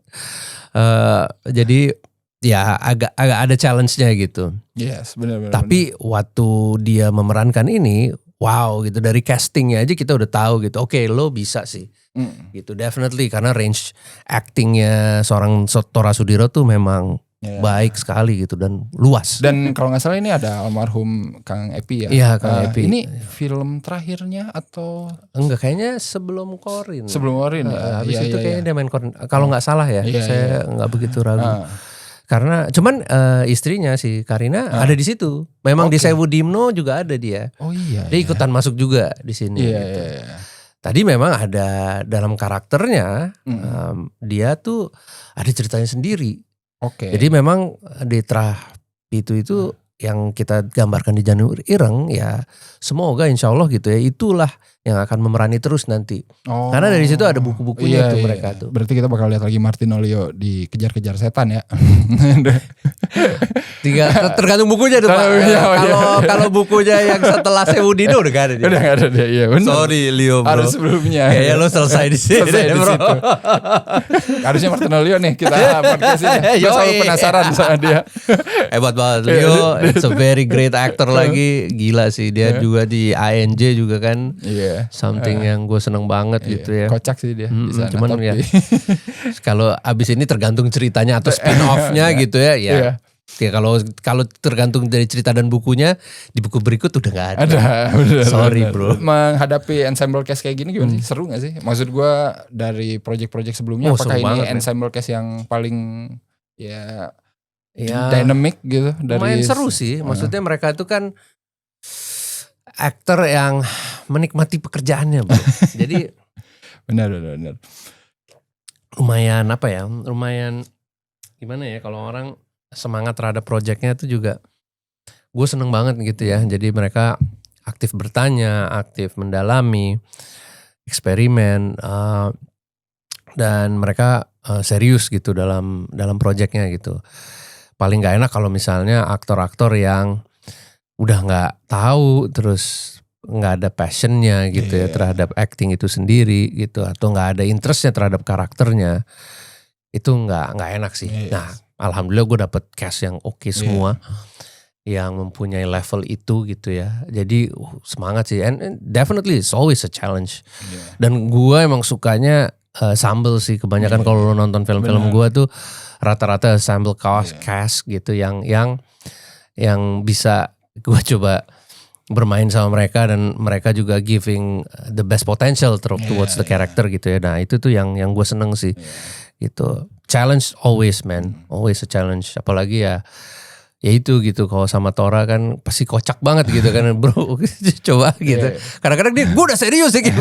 Jadi ya agak ada challenge-nya gitu. Yes, benar. Tapi waktu dia memerankan ini, wow gitu, dari castingnya aja kita udah tahu gitu. Oke, lo bisa sih. Gitu definitely karena range actingnya seorang Tora Sudiro tuh memang baik sekali gitu dan luas. Dan kalau nggak salah ini ada almarhum Kang Epi ya. Iya, Kang Epi. Ini film terakhirnya atau enggak, kayaknya sebelum Korin. Sebelum Korin. Habis itu kayaknya dia main Korin. Kalau nggak salah ya, saya nggak begitu ragu. Karena cuman istrinya si Karina ada di situ. Memang di Sewu Dimno juga ada dia. Oh iya. Dia ikutan masuk juga di sini. Gitu. Tadi memang ada dalam karakternya dia tuh ada ceritanya sendiri. Jadi memang di Trah itu yang kita gambarkan di Janur Ireng ya semoga insya Allah gitu ya itulah yang akan memerani terus nanti. Karena dari situ ada buku-bukunya tuh mereka tuh. Berarti kita bakal lihat lagi Martino Lio dikejar-kejar setan ya. Tergantung bukunya tuh Pak. Kalau bukunya yang setelah Sewu Dino udah gak ada dia. Udah gak ada dia, iya benar. Sorry Lio bro. Harus sebelumnya. Kayaknya lo selesai di sini bro. Harusnya Martino Lio nih kita podcastnya. Gue selalu penasaran sama dia. Hebat banget Lio. It's a very great actor lagi. Gila sih dia juga di INJ juga kan. Something yang gue seneng banget gitu ya. Kocak sih dia di sana. Cuman ya kalau abis ini tergantung ceritanya atau spin off-nya gitu ya. Ya kalau tergantung dari cerita dan bukunya di buku berikut udah nggak ada. Sorry bro. Menghadapi ensemble cast kayak gini gimana sih? Seru nggak sih? Maksud gue dari project-project sebelumnya apakah ini ensemble cast yang paling dynamic gitu? Lumayan seru sih. Maksudnya mereka itu kan aktor yang menikmati pekerjaannya bro. Jadi benar. Lumayan gimana ya kalau orang semangat terhadap projectnya itu juga gue seneng banget gitu ya. Jadi mereka aktif bertanya, aktif mendalami, eksperimen dan mereka serius gitu dalam projectnya gitu. Paling gak enak kalau misalnya aktor-aktor yang udah nggak tahu terus nggak ada passionnya gitu ya terhadap acting itu sendiri gitu, atau nggak ada interestnya terhadap karakternya, itu nggak enak sih. Nah, alhamdulillah gue dapet cast yang oke semua, yang mempunyai level itu gitu ya. Jadi semangat sih, and definitely it's always a challenge. Dan gue emang sukanya sambel sih kebanyakan. Kalau lo nonton film-film gue tuh rata-rata sambel cast gitu, yang bisa gue coba bermain sama mereka, dan mereka juga giving the best potential towards the character gitu ya. Nah itu tuh yang gue seneng sih gitu. Challenge always man, always a challenge. Apalagi ya itu gitu, kalau sama Tora kan pasti kocak banget gitu kan bro. Coba gitu. Kadang-kadang dia gue udah serius ya gitu.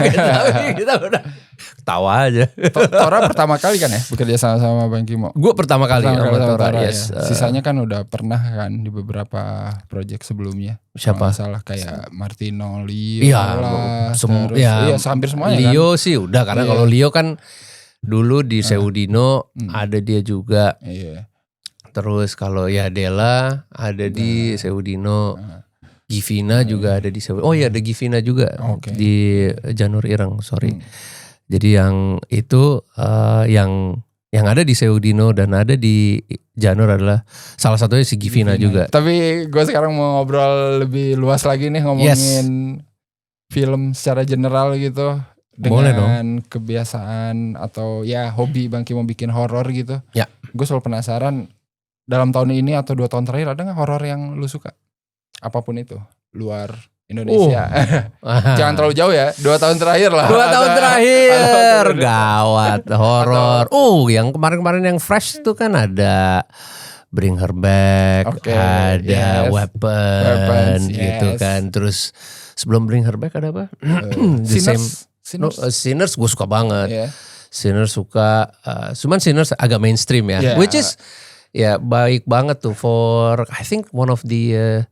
Kita udah ketawa aja. Tora pertama kali kan ya bekerja sama Bang Kimo? Gue pertama kali sama Tora, yes. Ya. Sisanya kan udah pernah kan di beberapa project sebelumnya. Siapa? Masalah kayak Martino, Leo lah. Iya, hampir semuanya Leo kan? sih udah, karena kalau Leo kan dulu di Seudino ada dia juga. Terus kalau ya Della ada di Seudino, Givina juga ada di Seudino. Oh iya, ada Givina juga di Janur Ireng, sorry. Jadi yang itu yang ada di Seudino dan ada di Janur adalah salah satunya si Givina juga. Tapi gue sekarang mau ngobrol lebih luas lagi nih, ngomongin film secara general gitu. Boleh dong. Dengan kebiasaan atau ya hobi Bang Kimo bikin horor gitu. Ya. Gue selalu penasaran, dalam tahun ini atau 2 tahun terakhir ada gak horor yang lu suka? Apapun itu, luar Indonesia. Jangan terlalu jauh ya, 2 tahun terakhir lah. 2 tahun terakhir, gawat horor. Yang kemarin-kemarin yang fresh tuh kan ada Bring Her Back, ada Weapons gitu kan. Terus sebelum Bring Her Back ada apa? Sinners gue suka banget. Sinners suka, cuman Sinners agak mainstream ya. Which is ya baik banget tuh for I think one of the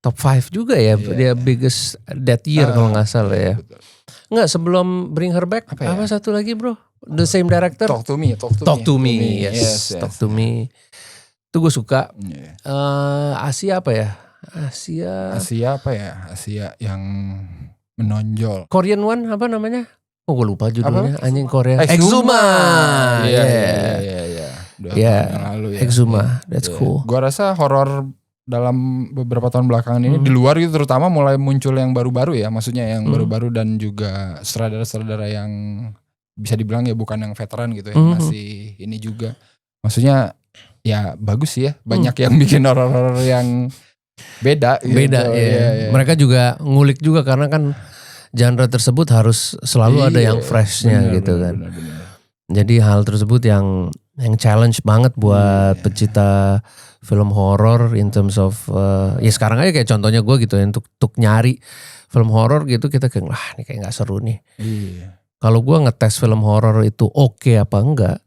top 5 juga ya, dia biggest that year kalau nggak salah ya. Nggak, sebelum Bring Her Back apa satu lagi bro, the same director, Talk to Me, yes. Talk to Me itu gue suka. Asia apa ya, Asia yang menonjol, Korean one apa namanya, gue lupa judulnya. Anjing Korea, Exuma. Exuma, that's cool. Gua rasa horor dalam beberapa tahun belakangan ini di luar gitu terutama mulai muncul yang baru-baru ya, maksudnya yang baru-baru dan juga sutradara-sutradara yang bisa dibilang ya bukan yang veteran gitu ya, masih ini juga. Maksudnya ya bagus sih ya, banyak yang bikin horor-horor yang beda gitu. Mereka juga ngulik juga, karena kan genre tersebut harus selalu ada yang freshnya gitu kan. Bener. Jadi hal tersebut yang challenge banget buat pecinta film horor in terms of ya sekarang aja kayak contohnya gue gitu ya, untuk nyari film horor gitu kita kayak ini kayak nggak seru nih. Kalau gue ngetes film horor itu oke apa enggak,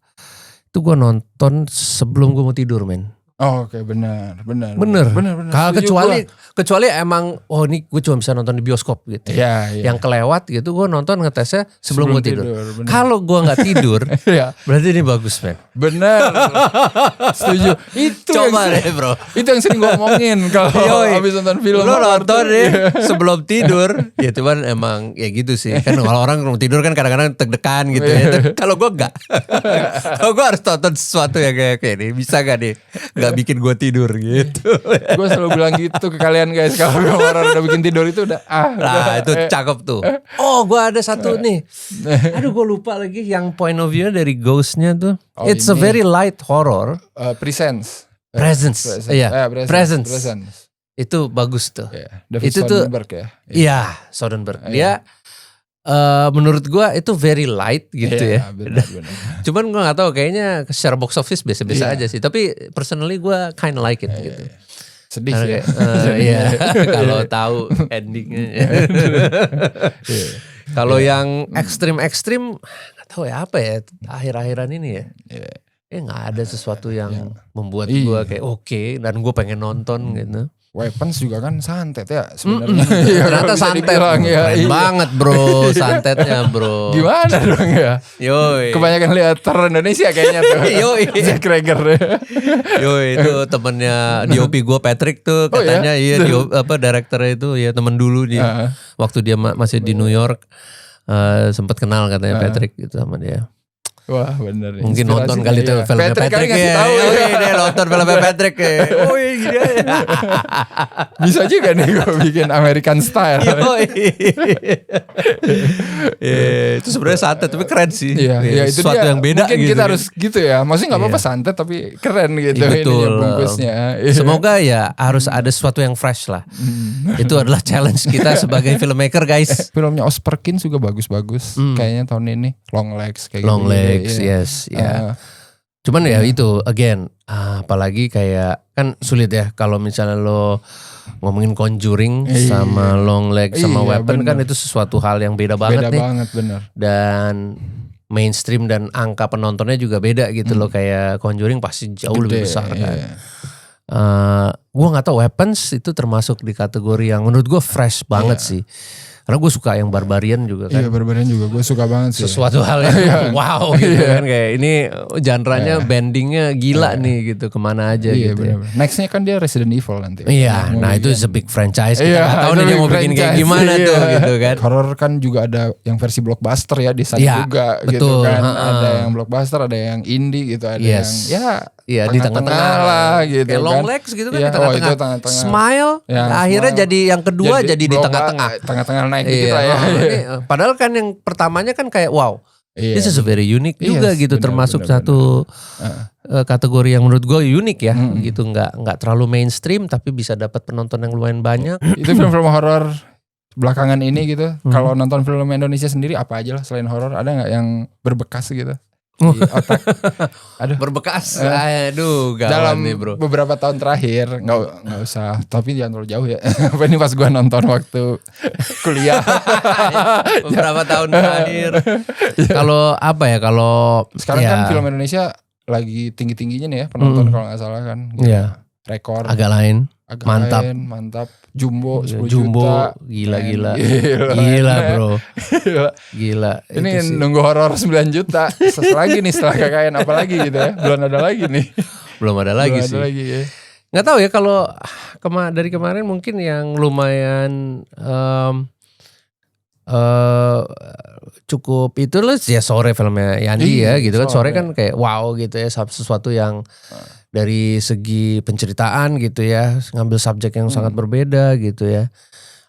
itu gue nonton sebelum gue mau tidur men. Oke, benar. Kalau kecuali emang ini gue cuma bisa nonton di bioskop gitu. Yang kelewat gitu gue nonton ngetesnya sebelum gue tidur. Kalau gue nggak tidur, berarti ini bagus men. Bener. Setuju. Itu coba deh bro. Itu yang sering gue omongin kalau habis nonton film. Lo nonton deh sebelum tidur. Ya cuman emang ya gitu sih. Kan kalau orang tidur kan kadang-kadang deg-degan gitu ya. Kalau gue enggak. Kalau gue harus tonton sesuatu yang kayak ini. Bisa gak nih? Gak bikin gue tidur gitu. Gue selalu bilang gitu ke kalian guys, kalau orang udah bikin tidur itu udah Nah itu cakep tuh. Gue ada satu nih. Aduh gue lupa lagi yang point of view dari Ghost-nya tuh. It's a very light horror. Presence. Itu bagus tuh. David Soderbergh ya. Iya, Soderbergh. Dia menurut gue itu very light gitu ya. Bener. Cuman gue gak tahu, kayaknya secara box office biasa-biasa aja sih. Tapi personally gue kind of like it gitu. Sedih sih ya. Kalau tahu endingnya. Kalau yang ekstrim gak tahu ya apa ya akhir-akhiran ini ya. Gak ada sesuatu yang membuat gue kayak oke, dan gue pengen nonton gitu. Weapons juga kan santet ya sebenarnya. Iya, Ternyata bisa santet. dibilang, ya, Keren iya. banget bro, santetnya bro. Gimana dong ya? Yoi. Kebanyakan lihat teror Indonesia kayaknya tuh. Yoi. Zack Cregger. Yoi, itu temennya DOP gue Patrick tuh Oh, katanya ya? iya direkturnya itu ya temen dulu dia. Waktu dia masih di New York sempat kenal katanya Patrick gitu sama dia. Wah bener. Mungkin nonton kali iya. tuh filmnya Patrick kali Patrick ngasih ya. tahu ya. Yoi, dia nonton filmnya Patrick ya. Oh iya gini aja. Bisa juga nih gue bikin American Style. Yoi. Itu sebenarnya santet tapi keren sih. Iya, itu sesuatu dia. yang beda Mungkin gitu. kita harus gitu ya. Maksudnya nggak apa-apa Iya. santet tapi keren gitu Iya, betul. ininya bungkusnya. Iya. Semoga ya harus ada sesuatu yang fresh lah. Itu adalah challenge kita sebagai filmmaker guys. Filmnya Oz Perkins juga bagus-bagus. Kayaknya tahun ini Long Legs kayak Long gitu. legs, Iya. yes, ya. Cuman ya itu again, apalagi kayak kan sulit ya kalau misalnya lo ngomongin Conjuring Iya. sama Long legs sama Iya, Weapon kan bener. itu sesuatu hal yang beda banget Beda nih. banget bener. Dan mainstream dan angka penontonnya juga beda gitu loh, kayak Conjuring pasti jauh lebih Gede, besar kan. iya. Gue nggak tahu Weapons itu termasuk di kategori yang menurut gue fresh banget sih. Karena gue suka yang Barbarian juga kan. Iya Barbarian juga gue suka banget sih. Sesuatu hal yang wow gitu kan, kayak ini genre-nya bendingnya gila nih gitu, kemana aja Iya gitu. bener. Nextnya kan dia Resident Evil nanti. Iya, nah itu is a big franchise. Kita Iya, nggak tahu itu nih dia big mau bikin kayak franchise, gimana iya. tuh gitu kan. Horor kan juga ada yang versi blockbuster ya di sana Iya, juga gitu betul, kan. ha-ha. Ada yang blockbuster, ada yang indie gitu, ada Yes. yang Iya di tengah-tengah lah gitu kayak kan. Long Legs gitu kan Iya, di tengah-tengah. itu tengah-tengah. Smile, Ya, akhirnya Smile. jadi yang kedua jadi di tengah-tengah. Tengah-tengah naik dikit lah ya. ini, padahal kan yang pertamanya kan kayak wow, Iya. this is a very unique Yes, juga gitu, benar, termasuk benar, satu kategori yang menurut gue unik ya, Mm-mm. gitu nggak terlalu mainstream tapi bisa dapat penonton yang lumayan banyak. Itu film-film horor belakangan ini gitu. Hmm. Kalau nonton film Indonesia sendiri apa aja lah selain horor, ada nggak yang berbekas gitu Oh. di otak? Aduh. Berbekas, aduh gawat Dalam nih bro. beberapa tahun terakhir nggak usah, tapi jangan terlalu jauh ya. Apa ini pas gua nonton waktu kuliah. Beberapa tahun terakhir. Kalau apa ya, kalau Sekarang ya, kan film Indonesia lagi tinggi-tingginya nih ya penonton kalau nggak salah kan. Gitu. Iya. Rekor agak lain. agak mantap. lain, mantap. Jumbo 10 Jumbo juta. gila-gila. Gila. Gila bro. Gila. Gila. Ini Itu sih. nunggu horor 9 juta. Lagi nih setelah KKN apa lagi gitu ya. Belum ada lagi nih. Belum ada lagi Belum sih. ada lagi ya. Nggak tahu ya kalau dari kemarin mungkin yang lumayan cukup itu loh ya Sore filmnya Yandi ya Iya, gitu kan. Sore Sore. kan kayak wow gitu ya, sesuatu yang dari segi penceritaan gitu ya, ngambil subjek yang sangat berbeda gitu ya.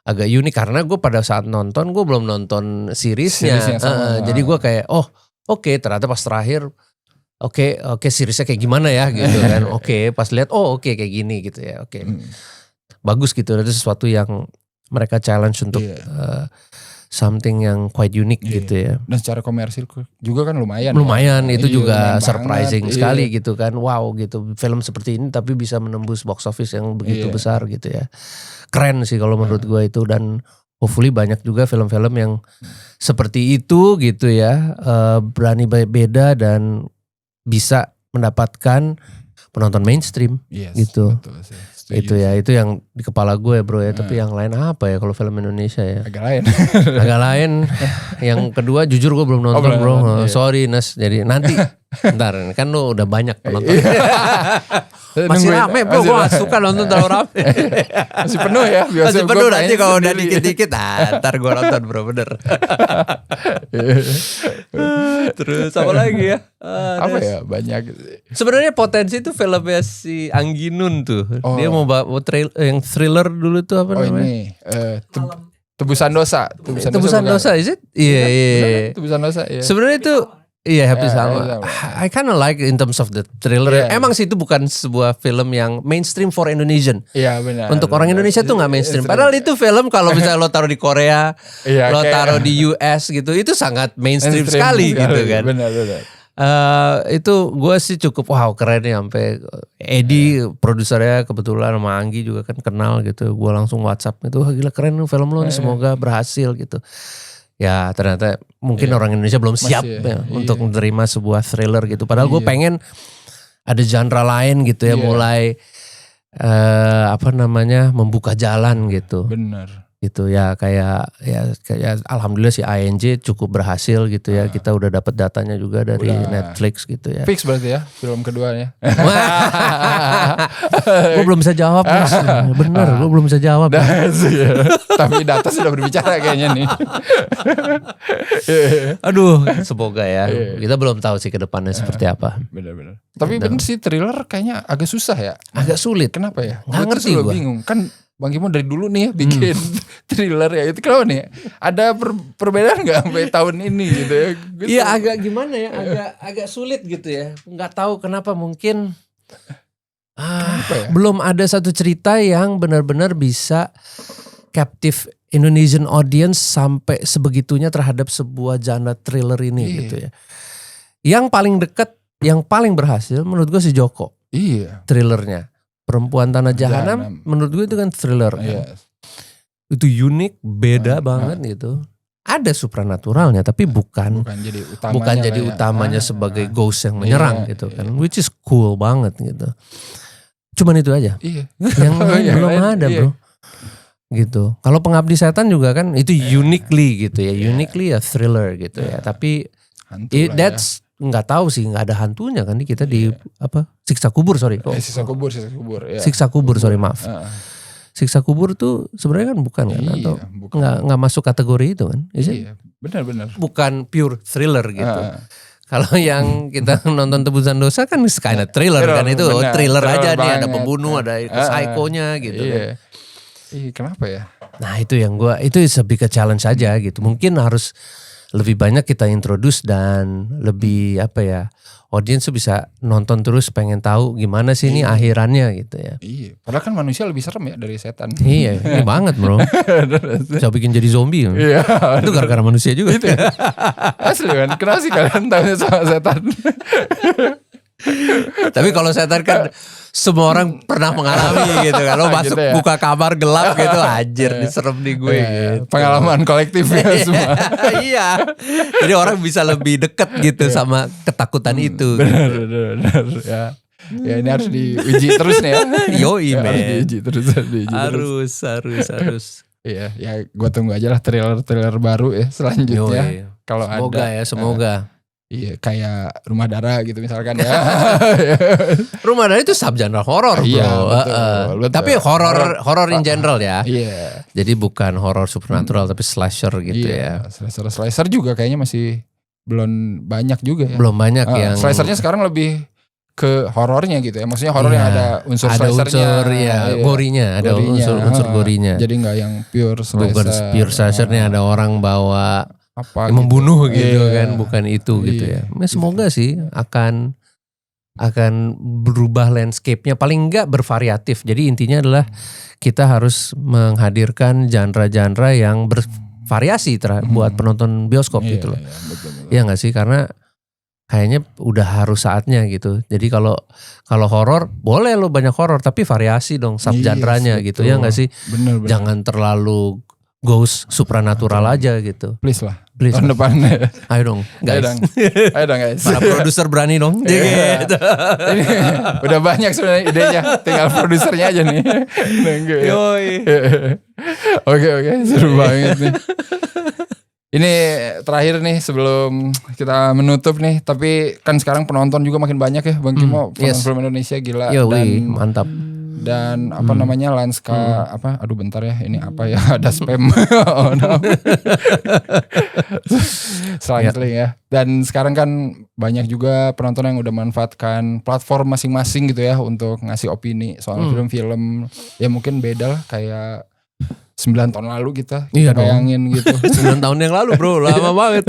Agak unik karena gue pada saat nonton gue belum nonton seriesnya. Seriesnya sama. Jadi gue kayak oke, ternyata pas terakhir oke seriesnya kayak gimana ya gitu kan. Oke, pas lihat oke kayak gini gitu ya. Oke. Bagus gitu, itu sesuatu yang mereka challenge untuk Iya. something yang quite unique Iya. gitu ya. Dan secara komersil juga kan lumayan. Lumayan kan? itu Iya, juga lumayan surprising banget, sekali iya. gitu kan. Wow gitu, film seperti ini tapi bisa menembus box office yang begitu Iya. besar gitu ya. Keren sih kalau menurut gue itu, dan hopefully banyak juga film-film yang seperti itu gitu ya, berani beda dan bisa mendapatkan penonton mainstream. Yes, gitu. betul sih. Setuju Itu ya, itu yang di kepala gue bro ya. Tapi yang lain apa ya kalau film Indonesia ya? Agak lain. Agak lain. Yang kedua jujur gue belum nonton belum bro. nonton, iya. Sorry Nas. Jadi nanti ntar kan lu udah banyak penonton. Masih Nungguin- rame bro. Gue gak suka nonton terlalu rame. Masih penuh ya. Masih Gua penuh nanti pengen kalau udah sendiri. dikit-dikit. Ntar gue nonton bro, bener. Terus apa lagi ya? Apa ya, banyak. Sebenarnya potensi tuh filmnya si Anggi Nun tuh. Oh. Dia mau yang thriller dulu tuh apa Oh namanya? ini Tebusan Dosa. Tebusan bukan? Dosa, is it? Iya, iya. Bener, Tebusan Dosa ya. Sebenarnya itu iya hampir Ya, sama. sama. I kinda like in terms of the thriller. Iya. Emang sih itu bukan sebuah film yang mainstream for Indonesian. Iya benar. Untuk orang Indonesia tuh nggak mainstream. Padahal itu film kalau misalnya lo taruh di Korea, Iya, lo kayak- taruh di US gitu, itu sangat mainstream sekali gitu kan. Benar benar. Itu gue sih cukup wow keren ya, sampai Edi produsernya kebetulan sama Anggi juga kan kenal gitu. Gue langsung WhatsApp itu, wah gila keren nih film lo nih, semoga berhasil gitu. Ya ternyata mungkin orang Indonesia belum siap Masih, ya, iya. untuk menerima sebuah thriller gitu. Padahal gue Iya. pengen ada genre lain gitu ya, Iya. mulai membuka jalan gitu. Bener. Gitu ya kayak alhamdulillah si INJ cukup berhasil gitu ya. Kita udah dapat datanya juga dari Netflix gitu ya. Fix berarti ya film keduanya. Gue belum bisa jawab Mas. Bener gue belum bisa jawab. Tapi data sudah berbicara kayaknya nih. Aduh semoga ya. Kita belum tahu sih ke depannya seperti apa. Bener-bener. Tapi bener sih thriller kayaknya agak susah ya. Agak sulit. Kenapa ya? Gak ngerti gue. Bingung. Kan Bang Kimo dari dulu nih ya bikin thriller ya. Itu kenapa nih? Ada perbedaan gak sampai tahun ini gitu ya? Iya agak gimana ya? Agak sulit gitu ya. Nggak tahu kenapa mungkin belum ada satu cerita yang benar-benar bisa captive Indonesian audience sampai sebegitunya terhadap sebuah genre thriller ini gitu ya. Yang paling dekat, yang paling berhasil menurut gue si Joko. Iya. Thrillernya. Perempuan Tanah Jahanam menurut gue itu kan thriller kan. Itu unik, beda banget gitu. Ada supranaturalnya tapi bukan jadi utamanya sebagai ghost yang menyerang gitu kan. Which is cool banget gitu. Cuman itu aja. Yang belum ada bro. Gitu. Kalau Pengabdi Setan juga kan itu uniquely gitu ya. Uniquely ya thriller gitu ya. Tapi that's nggak tahu sih, nggak ada hantunya kan kita di Siksa Kubur Siksa kubur ya. Siksa Kubur maaf. Siksa Kubur tuh sebenarnya kan bukan kan atau nggak masuk kategori itu kan? Benar. Bukan pure thriller gitu. Kalau yang kita nonton Tebusan Dosa kan kind of thriller kan itu thriller aja nih, ada pembunuh, ada psikonya gitu. Kan. Kenapa ya? Nah itu yang itu is a big challenge aja gitu. Mungkin harus lebih banyak kita introduce dan lebih audiens tuh bisa nonton terus pengen tahu gimana sih ini akhirannya gitu ya. Iya, padahal kan manusia lebih serem ya dari setan. Iya, ini banget bro. Bisa bikin jadi zombie. Iya. Itu gara-gara manusia juga. Itu ya. Asli kan, kenapa sih kalian tahunya sama setan? Tapi kalau setan kan semua orang pernah mengalami gitu. Kalau masuk gitu ya? Buka kamar gelap gitu, anjir serem nih gue. Gitu. Pengalaman kolektif ya semua. Iya. Jadi orang bisa lebih deket gitu sama ketakutan itu. Benar ya. Ya ini harus diuji terus nih ya. Yoi men. Harus diuji terus. Harus. Iya, ya gue tunggu aja lah trailer baru ya selanjutnya. Kalau ada. Semoga. Iya kayak Rumah Dara gitu misalkan ya. Rumah Dara itu subgenre horor bro. Iya, betul. Tapi horor in general ya. Iya. Jadi bukan horor supernatural tapi slasher gitu ya. Slasher juga kayaknya masih belum banyak juga ya. Belum banyak yang. Slashernya sekarang lebih ke horornya gitu ya. Maksudnya horor yang ada unsur slashernya. Gorinya. Ada unsur gorinya. Jadi gak yang pure slasher. Bukan pure slashernya ada orang bawa membunuh gitu kan, bukan itu gitu ya. Semoga sih akan berubah landscape-nya, paling enggak bervariatif. Jadi intinya adalah kita harus menghadirkan genre-genre yang bervariasi buat penonton bioskop gitu loh. Iya enggak sih? Karena kayaknya udah harus saatnya gitu. Jadi kalau horor boleh lo banyak horor tapi variasi dong subgenrenya gitu ya enggak sih? Bener. Jangan terlalu ghost supranatural aja gitu. Please lah. Tahun depan. Ayo dong guys. Ayo dong guys. Para produser berani dong. Gitu. Ini udah banyak sebenarnya idenya. Tinggal produsernya aja nih. Yoi. Oke. Seru banget nih. Ini terakhir nih sebelum kita menutup nih. Tapi kan sekarang penonton juga makin banyak ya Bang Kimo. Film Indonesia gila. Yoi, mantap. Dan lanskap aduh bentar ya ini apa ya ada spam selanjutnya ya. Dan sekarang kan banyak juga penonton yang udah manfaatkan platform masing-masing gitu ya untuk ngasih opini soal film-film ya mungkin beda lah kayak 9 tahun lalu kita bayangin gitu. 9 tahun yang lalu bro, lama banget.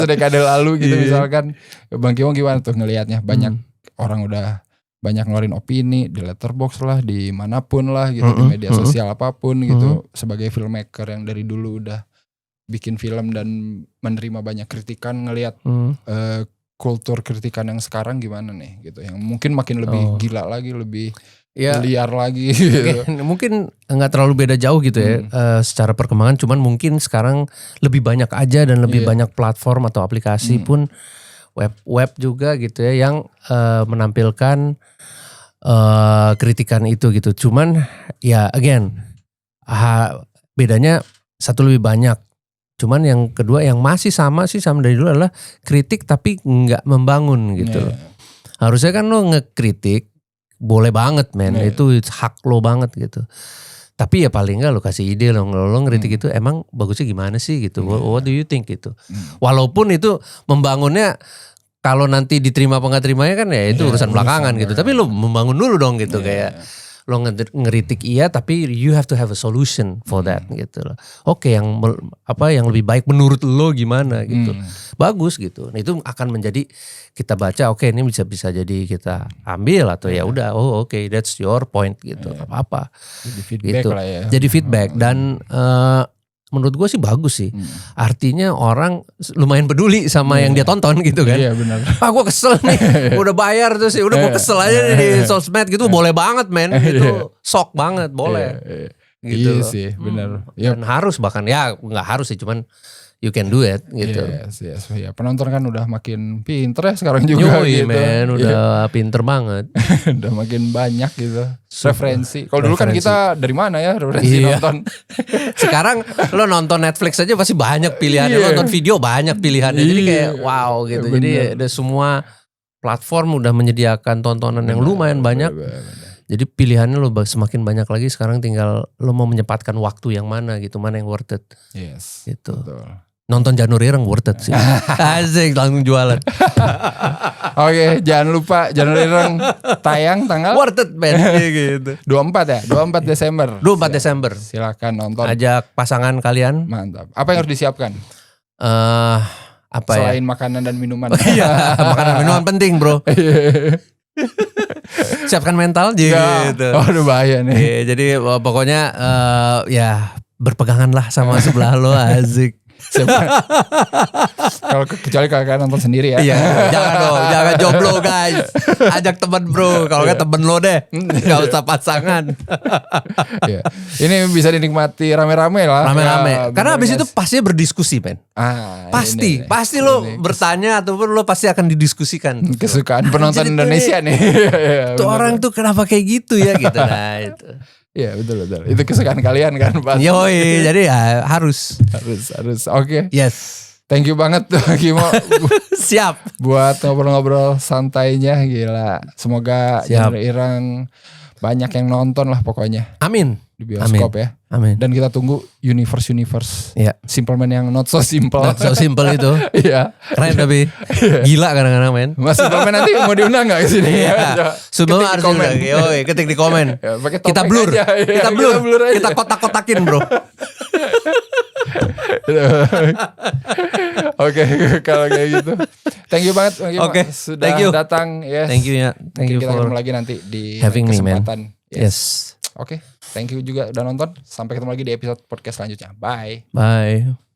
Dekade lalu gitu misalkan. Bang Kimo gimana tuh ngelihatnya? Banyak orang udah banyak ngeluarin opini di Letterboxd lah, di manapun lah gitu, di media sosial apapun gitu. Sebagai filmmaker yang dari dulu udah bikin film dan menerima banyak kritikan, ngelihat kultur kritikan yang sekarang gimana nih gitu, yang mungkin makin lebih gila lagi, lebih liar lagi gitu. Mungkin nggak terlalu beda jauh gitu ya secara perkembangan, cuman mungkin sekarang lebih banyak aja dan lebih banyak platform atau aplikasi pun web juga gitu ya yang menampilkan kritikan itu gitu. Cuman ya again bedanya satu lebih banyak. Cuman yang kedua yang masih sama dari dulu adalah kritik tapi nggak membangun gitu loh. Harusnya kan lo ngekritik boleh banget men, itu hak lo banget gitu. Tapi ya paling nggak lo kasih ide lo ngeritik itu emang bagusnya gimana sih gitu. What do you think gitu. Walaupun itu membangunnya kalau nanti diterima apa nggak terimanya kan ya itu urusan belakangan gitu. Tapi lo membangun dulu dong gitu kayak lo ngeritik iya tapi you have to have a solution for that gitu loh. Oke, yang lebih baik menurut lo gimana gitu. Bagus gitu. Nah, itu akan menjadi kita baca oke ini bisa jadi kita ambil atau ya udah oke, that's your point gitu. Apa-apa. Jadi feedback gitu. lah ya. Jadi feedback dan menurut gue sih bagus sih. Artinya orang lumayan peduli sama yang dia tonton gitu kan. Iya benar. Gue kesel nih, udah bayar tuh sih, udah gue kesel aja nih di sosmed gitu, boleh banget men, gitu, sok banget, boleh. Gitu Iya sih, benar. Dan harus bahkan ya nggak harus sih, cuman you can do it gitu. Yes. Ya, penonton kan udah makin pinter ya sekarang juga gitu. Men, udah pinter banget. Udah makin banyak gitu. Referensi. Kalau dulu kan kita dari mana ya referensi nonton. Sekarang lo nonton Netflix aja pasti banyak pilihannya, nonton video banyak pilihannya. Jadi kayak wow gitu. Jadi ada semua platform udah menyediakan tontonan yang lumayan banyak. Jadi pilihannya lo semakin banyak lagi. Sekarang tinggal lo mau menyempatkan waktu yang mana gitu, mana yang worth it. Yes. Gitu. Betul. Nonton Janur Ireng worth it sih. Asik langsung jualan. Oke, jangan lupa Janur Ireng tayang tanggal worth it men gitu. 24 ya, 24 Desember. 24 Desember. Silakan nonton. Ajak pasangan kalian. Mantap. Apa yang harus disiapkan? Apa selain makanan dan minuman. Iya, makanan dan minuman penting, Bro. Siapkan mental gitu. Udah bahaya nih. Jadi pokoknya ya berpeganganlah sama sebelah lo, asik. Kalau kecuali kalian nonton sendiri ya. Iya, jangan jomblo guys. Ajak temen bro, kalau nggak temen lo deh. Gak usah pasangan. Iya. Ini bisa dinikmati rame-rame lah. Rame-rame. Ya, karena abis itu pasti berdiskusi men. Pasti lo bertanya ataupun lo pasti akan didiskusikan. Kesukaan penonton Indonesia nih. Tuh orang tuh kenapa kayak gitu ya gitu. Nah itu. Iya betul. Itu kesukaan kalian kan Pak. Yoi, jadi ya harus. Oke. Yes. Thank you banget tuh Kimo. Siap. Buat ngobrol-ngobrol santainya gila. Semoga Janur Ireng banyak yang nonton lah pokoknya. Amin. Di bioskop ya. Amin. Dan kita tunggu universe. Iya. Simple Man yang not so simple. Not so simple itu. Iya. Keren tapi gila kadang-kadang men. Mas Simple Man nanti mau diundang gak kesini? Iya. Semua harus diundang. Yoi, ketik di komen. Ya, kita blur. Aja. Kita blur. Kita kotak-kotakin bro. Oke, kalau kayak gitu. Thank you banget Oke, sudah datang. Yes. Thank you ya. Thank you kita for ketemu lagi nanti di having me man. Yes. Oke, thank you juga udah nonton. Sampai ketemu lagi di episode podcast selanjutnya. Bye. Bye.